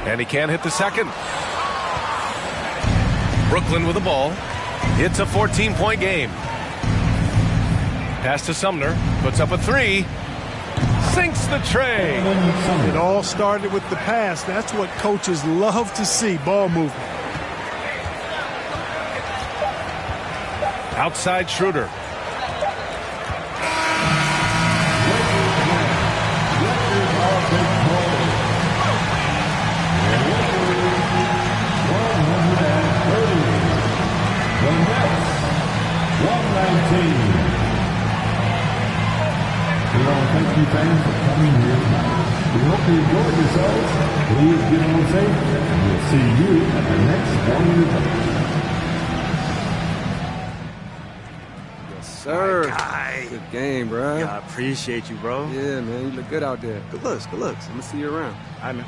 And he can't hit the second. Brooklyn with the ball. It's a 14-point game. Pass to Sumner. Puts up a three. Sinks the tray. It all started with the pass. That's what coaches love to see, ball movement. Outside Schroeder. Thank you, fans, for coming here tonight. We hope you enjoyed yourselves. Please get home safe, and we'll see you at the next sporting event. Yes, sir. Guy. Good game, bro. Yeah, I appreciate you, bro. Yeah, man, you look good out there. Good looks, good looks. I'm gonna see you around. All right, man.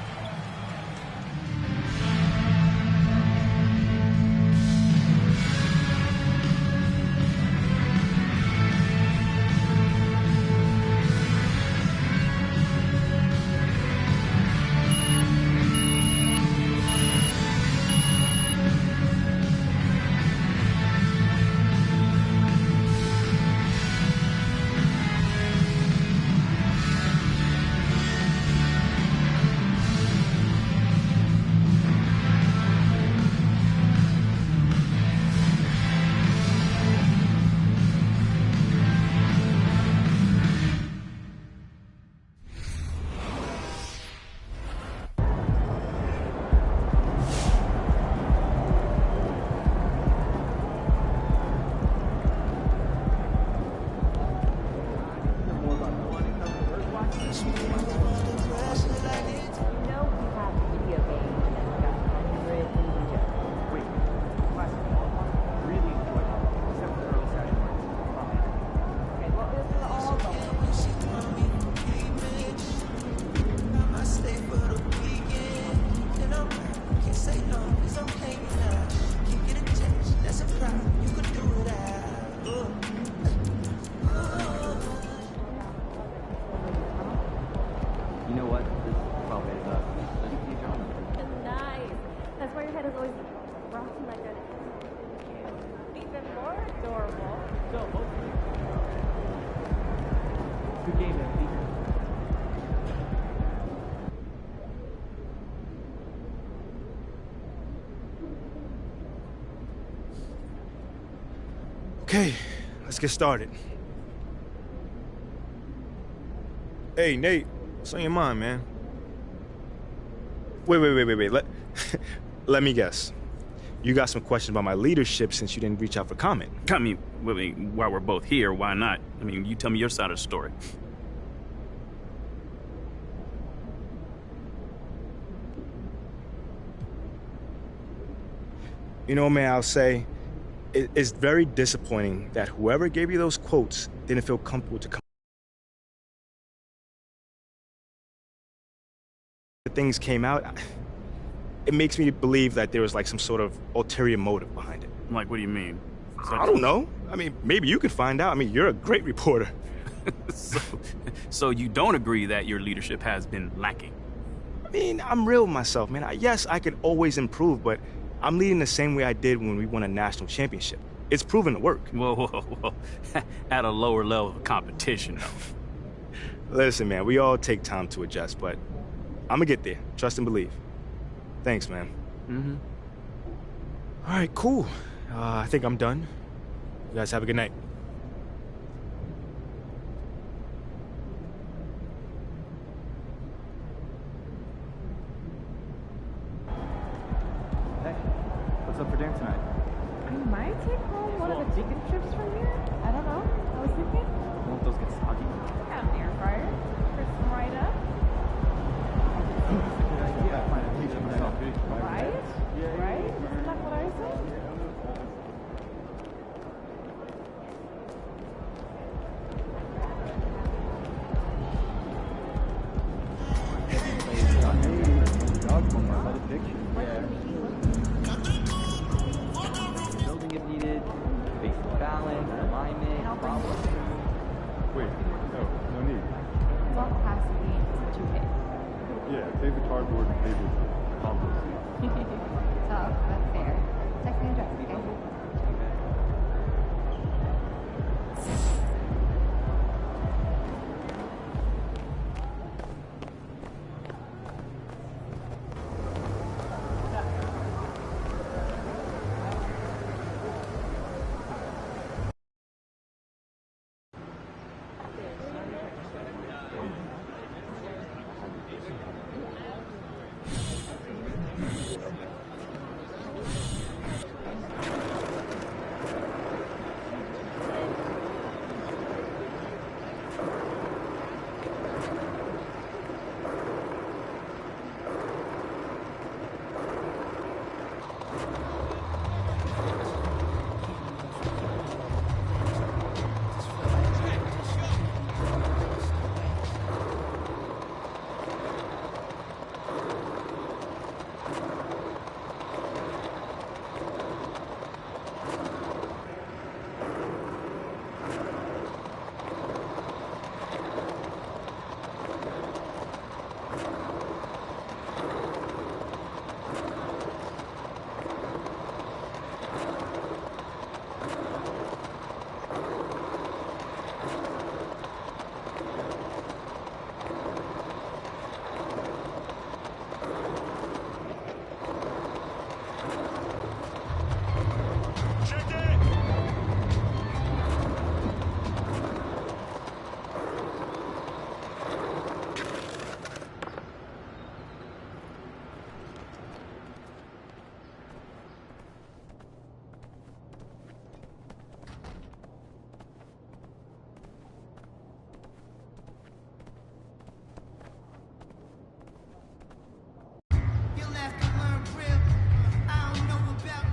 You know what? This is probably enough. Nice. That's why your head is always rocking like that. Even more adorable. Good game, MP. Okay, let's get started. Hey, Nate, what's on your mind, man? Wait. Let me guess. You got some questions about my leadership since you didn't reach out for comment. I mean, while we're both here, why not? I mean, you tell me your side of the story. You know, man, I'll say it's very disappointing that whoever gave you those quotes didn't feel comfortable to come. Things came out, it makes me believe that there was like some sort of ulterior motive behind it. Like, what do you mean? I don't know. I mean, maybe you could find out. I mean, you're a great reporter. So you don't agree that your leadership has been lacking? I mean, I'm real with myself, man. Yes, I could always improve, but I'm leading the same way I did when we won a national championship. It's proven to work. Whoa. At a lower level of competition, though. Listen, man, we all take time to adjust, but I'm gonna get there. Trust and believe. Thanks, man. Mm-hmm. All right, cool. I think I'm done. You guys have a good night. Hey, what's up for dinner tonight? I might take home one of the chicken strips from here. I don't know. I was thinking. Won't those get soggy? Got an air fryer. Crisp them right up. Yeah, I might have teach myself. Right? Right? Isn't that what I said? Building if needed, basic balance, alignment, problem. Wait, no need. It's all capacity. It's too big. Yeah, take the cardboard and paper compost. Tough, but fair. Text me address, okay?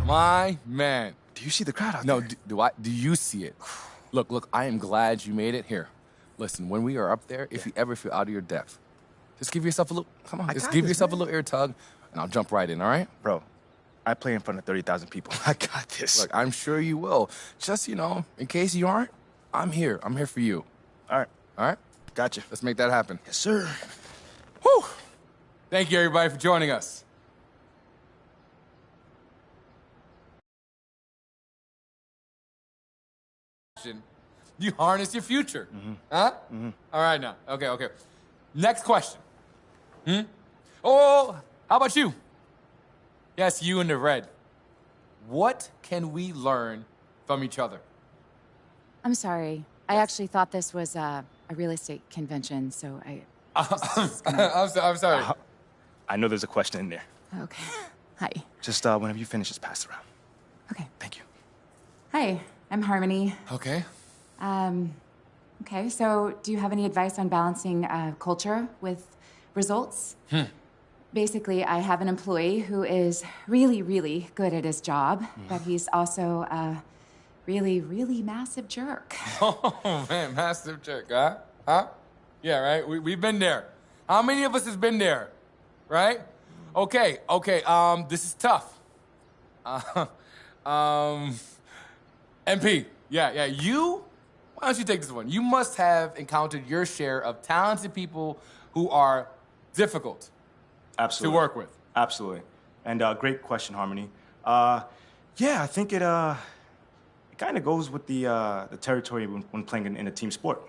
My man. Do you see the crowd out no, there? do you see it? Look, I am glad you made it here. Listen, when we are up there, if you ever feel out of your depth, just give yourself a little, come on, just give yourself a little air tug, and I'll jump right in, all right? Bro, I play in front of 30,000 people. I got this. Look, I'm sure you will. Just, in case you aren't, I'm here. I'm here for you. All right. All right? Gotcha. Let's make that happen. Yes, sir. Whew. Thank you, everybody, for joining us. You harness your future. Huh? All right, now. Okay. Next question. Oh, how about you? Yes, you in the red. What can we learn from each other? I'm sorry. I actually thought this was a real estate convention, so I'm sorry. I know there's a question in there. Okay. Hi. Just whenever you finish, just pass it around. Okay. Thank you. Hi, I'm Harmony. Okay. Okay, so do you have any advice on balancing culture with results? Basically, I have an employee who is really, really good at his job, but he's also a really, really massive jerk. Oh, man, massive jerk, huh? Yeah, right? We've been there. How many of us has been there, right? Okay, this is tough. MP, yeah, why don't you take this one? You must have encountered your share of talented people who are difficult Absolutely. to work with. Absolutely. And great question, Harmony. Yeah, I think it kind of goes with the territory when playing in a team sport.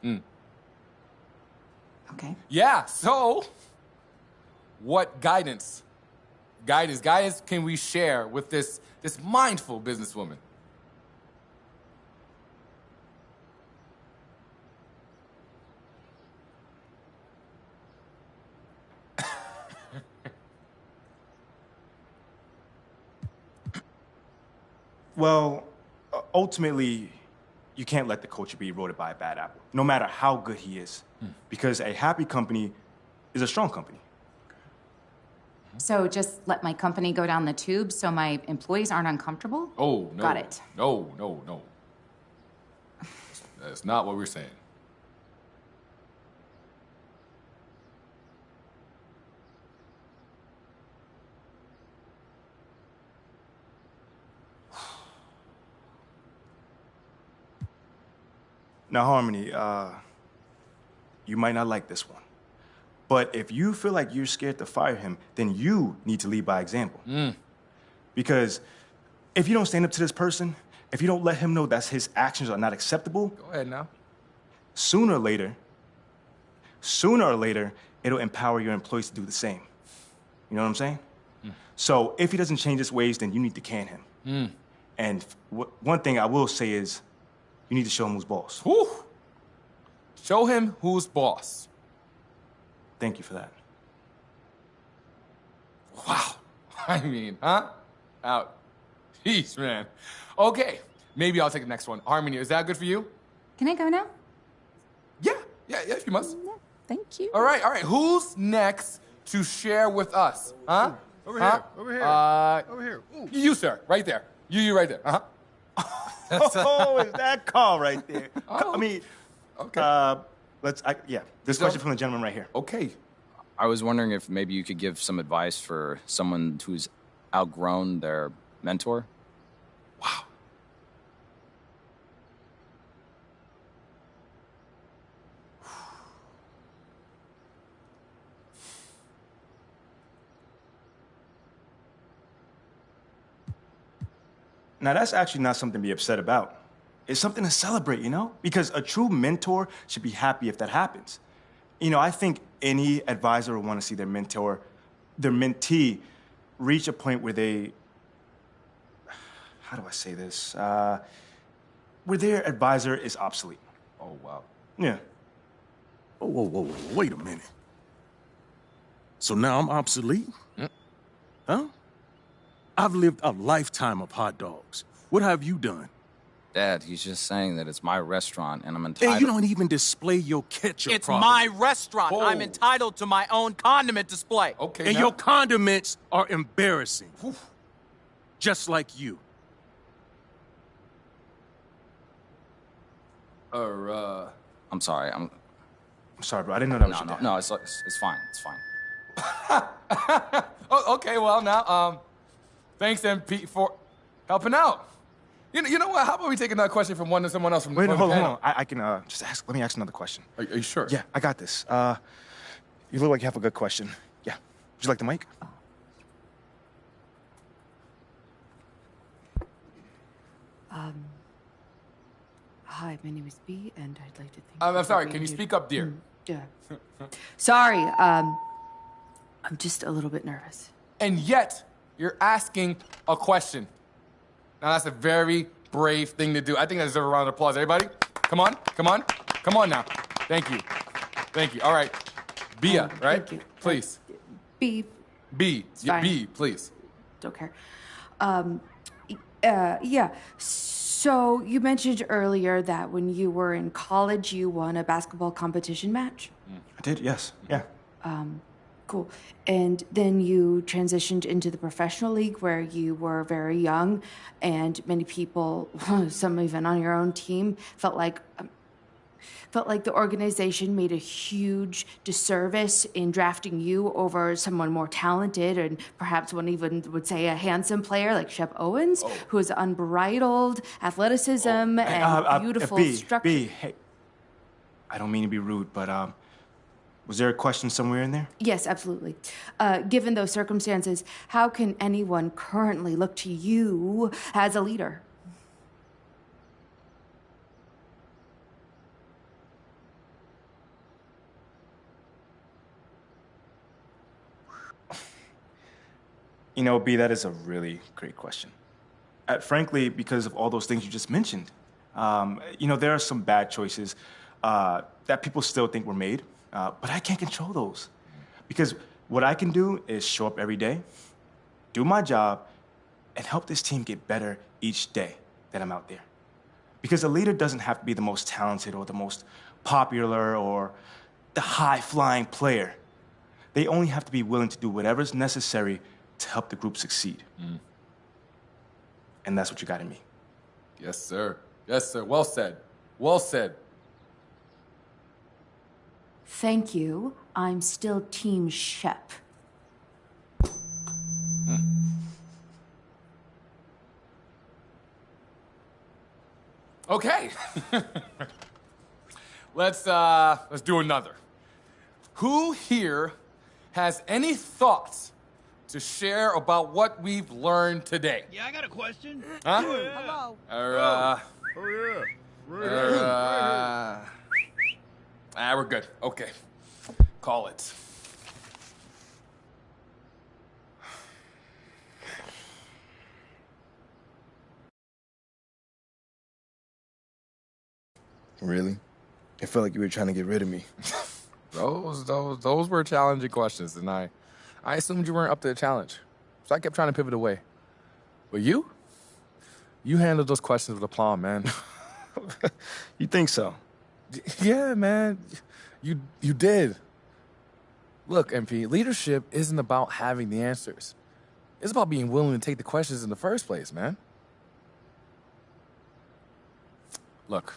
Okay. Yeah, so what guidance can we share with this mindful businesswoman? Well, ultimately, you can't let the culture be eroded by a bad apple, no matter how good he is. Because a happy company is a strong company. So just let my company go down the tube so my employees aren't uncomfortable? Oh, no. Got it. No. That's not what we're saying. Now, Harmony, you might not like this one. But if you feel like you're scared to fire him, then you need to lead by example. Because if you don't stand up to this person, if you don't let him know that his actions are not acceptable, Go ahead now. sooner or later, it'll empower your employees to do the same. You know what I'm saying? So if he doesn't change his ways, then you need to can him. And one thing I will say is, you need to show him who's boss. Whew. Show him who's boss. Thank you for that. Wow. I mean, huh? Out. Jeez, man. Okay, maybe I'll take the next one. Harmony, is that good for you? Can I go now? Yeah, if you must. Thank you. All right. Who's next to share with us? Huh? Over Huh? here. Over here. Ooh. You, sir, right there. You right there. Uh-huh. Oh, is that call right there? Oh. I mean, Okay. this question from the gentleman right here. Okay. I was wondering if maybe you could give some advice for someone who's outgrown their mentor. Wow. Now, that's actually not something to be upset about. It's something to celebrate, you know? Because a true mentor should be happy if that happens. You know, I think any advisor would want to see their mentee, reach a point where they, how do I say this? Where their advisor is obsolete. Oh, wow. Yeah. Whoa, wait a minute. So now I'm obsolete? Huh? I've lived a lifetime of hot dogs. What have you done? Dad, he's just saying that it's my restaurant and I'm entitled. And you don't even display your ketchup It's properly. my restaurant. Whoa. I'm entitled to my own condiment display. Okay. And now. your condiments are embarrassing. Just like you. I'm sorry. I'm sorry, bro. I didn't know that was your dad. No, it's fine. It's fine. Oh, okay, well, now, thanks, MP, for helping out. You know what? How about we take another question from someone else from the Wait, hold panel? on. I can just ask. Let me ask another question. Are you sure? Yeah, I got this. You look like you have a good question. Yeah. Would you like the mic? Hi, my name is B, and I'd like to thank I'm sorry. Can you speak up, dear? Yeah. Sorry, I'm just a little bit nervous. And yet, you're asking a question. Now, that's a very brave thing to do. I think that deserves a round of applause. Everybody, come on now. Thank you. All right. Bia, right? Thank you. Please. B. B. It's fine. B, please. Don't care. Yeah. So you mentioned earlier that when you were in college, you won a basketball competition match. I did, yes. Yeah. Cool. And then you transitioned into the professional league where you were very young, and many people, some even on your own team, felt like the organization made a huge disservice in drafting you over someone more talented, and perhaps one even would say a handsome player like Shep Owens, who has unbridled athleticism and beautiful structure. Hey, I don't mean to be rude, but was there a question somewhere in there? Yes, absolutely. Given those circumstances, how can anyone currently look to you as a leader? You know, B, that is a really great question. Frankly, because of all those things you just mentioned. You know, there are some bad choices that people still think were made, but I can't control those. Because what I can do is show up every day, do my job, and help this team get better each day that I'm out there. Because a leader doesn't have to be the most talented or the most popular or the high-flying player. They only have to be willing to do whatever's necessary to help the group succeed. And that's what you got in me. Yes, sir. Yes, sir. Well said. Well said. Thank you. I'm still Team Shep. Okay. Let's do another. Who here has any thoughts to share about what we've learned today? Yeah, I got a question. Huh? Hello. We're good. Okay. Call it. Really? It felt like you were trying to get rid of me. Those were challenging questions, and I assumed you weren't up to the challenge. So I kept trying to pivot away. But you handled those questions with aplomb, man. You think so? Yeah, man. You did. Look, MP, leadership isn't about having the answers. It's about being willing to take the questions in the first place, man. Look.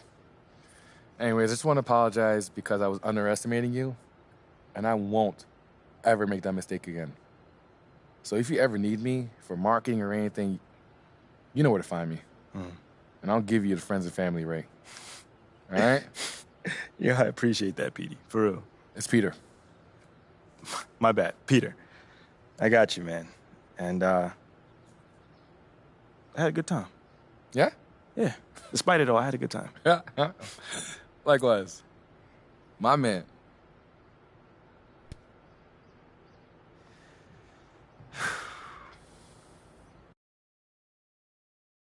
Anyways, I just want to apologize because I was underestimating you, and I won't ever make that mistake again. So if you ever need me for marketing or anything, you know where to find me. And I'll give you the friends and family rate. All right? Yeah, I appreciate that, Petey. For real. It's Peter. My bad. Peter. I got you, man. And, I had a good time. Yeah? Yeah. Despite it all, I had a good time. Yeah. Likewise. My man.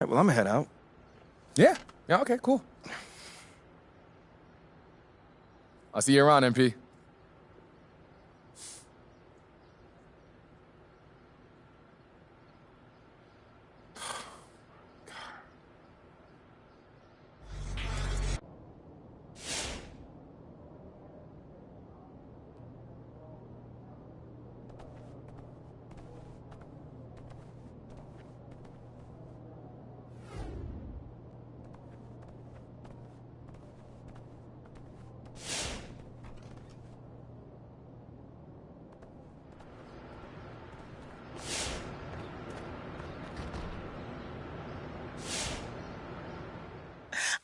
Well, I'm gonna head out. Yeah, okay, cool. I'll see you around, MP.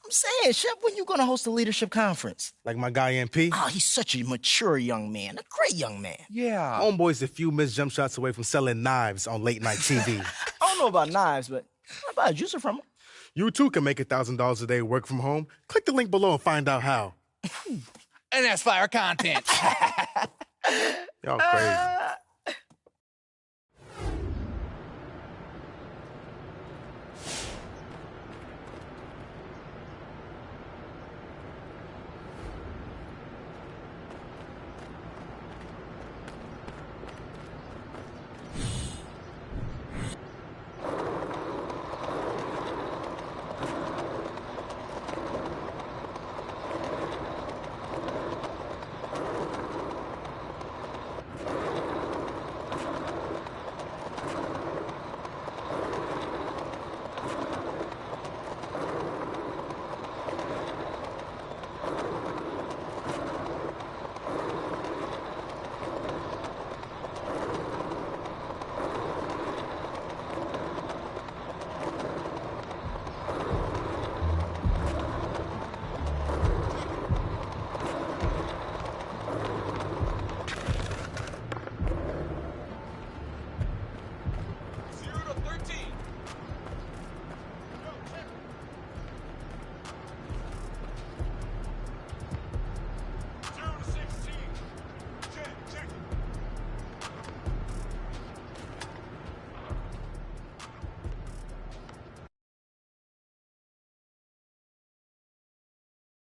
I'm saying, Shep, when you gonna host a leadership conference? Like my guy MP? Oh, he's such a mature young man, a great young man. Yeah. Homeboy's a few missed jump shots away from selling knives on late night TV. I don't know about knives, but I buy a juicer from him. You too can make $1,000 a day work from home. Click the link below and find out how. And that's fire content. Y'all crazy.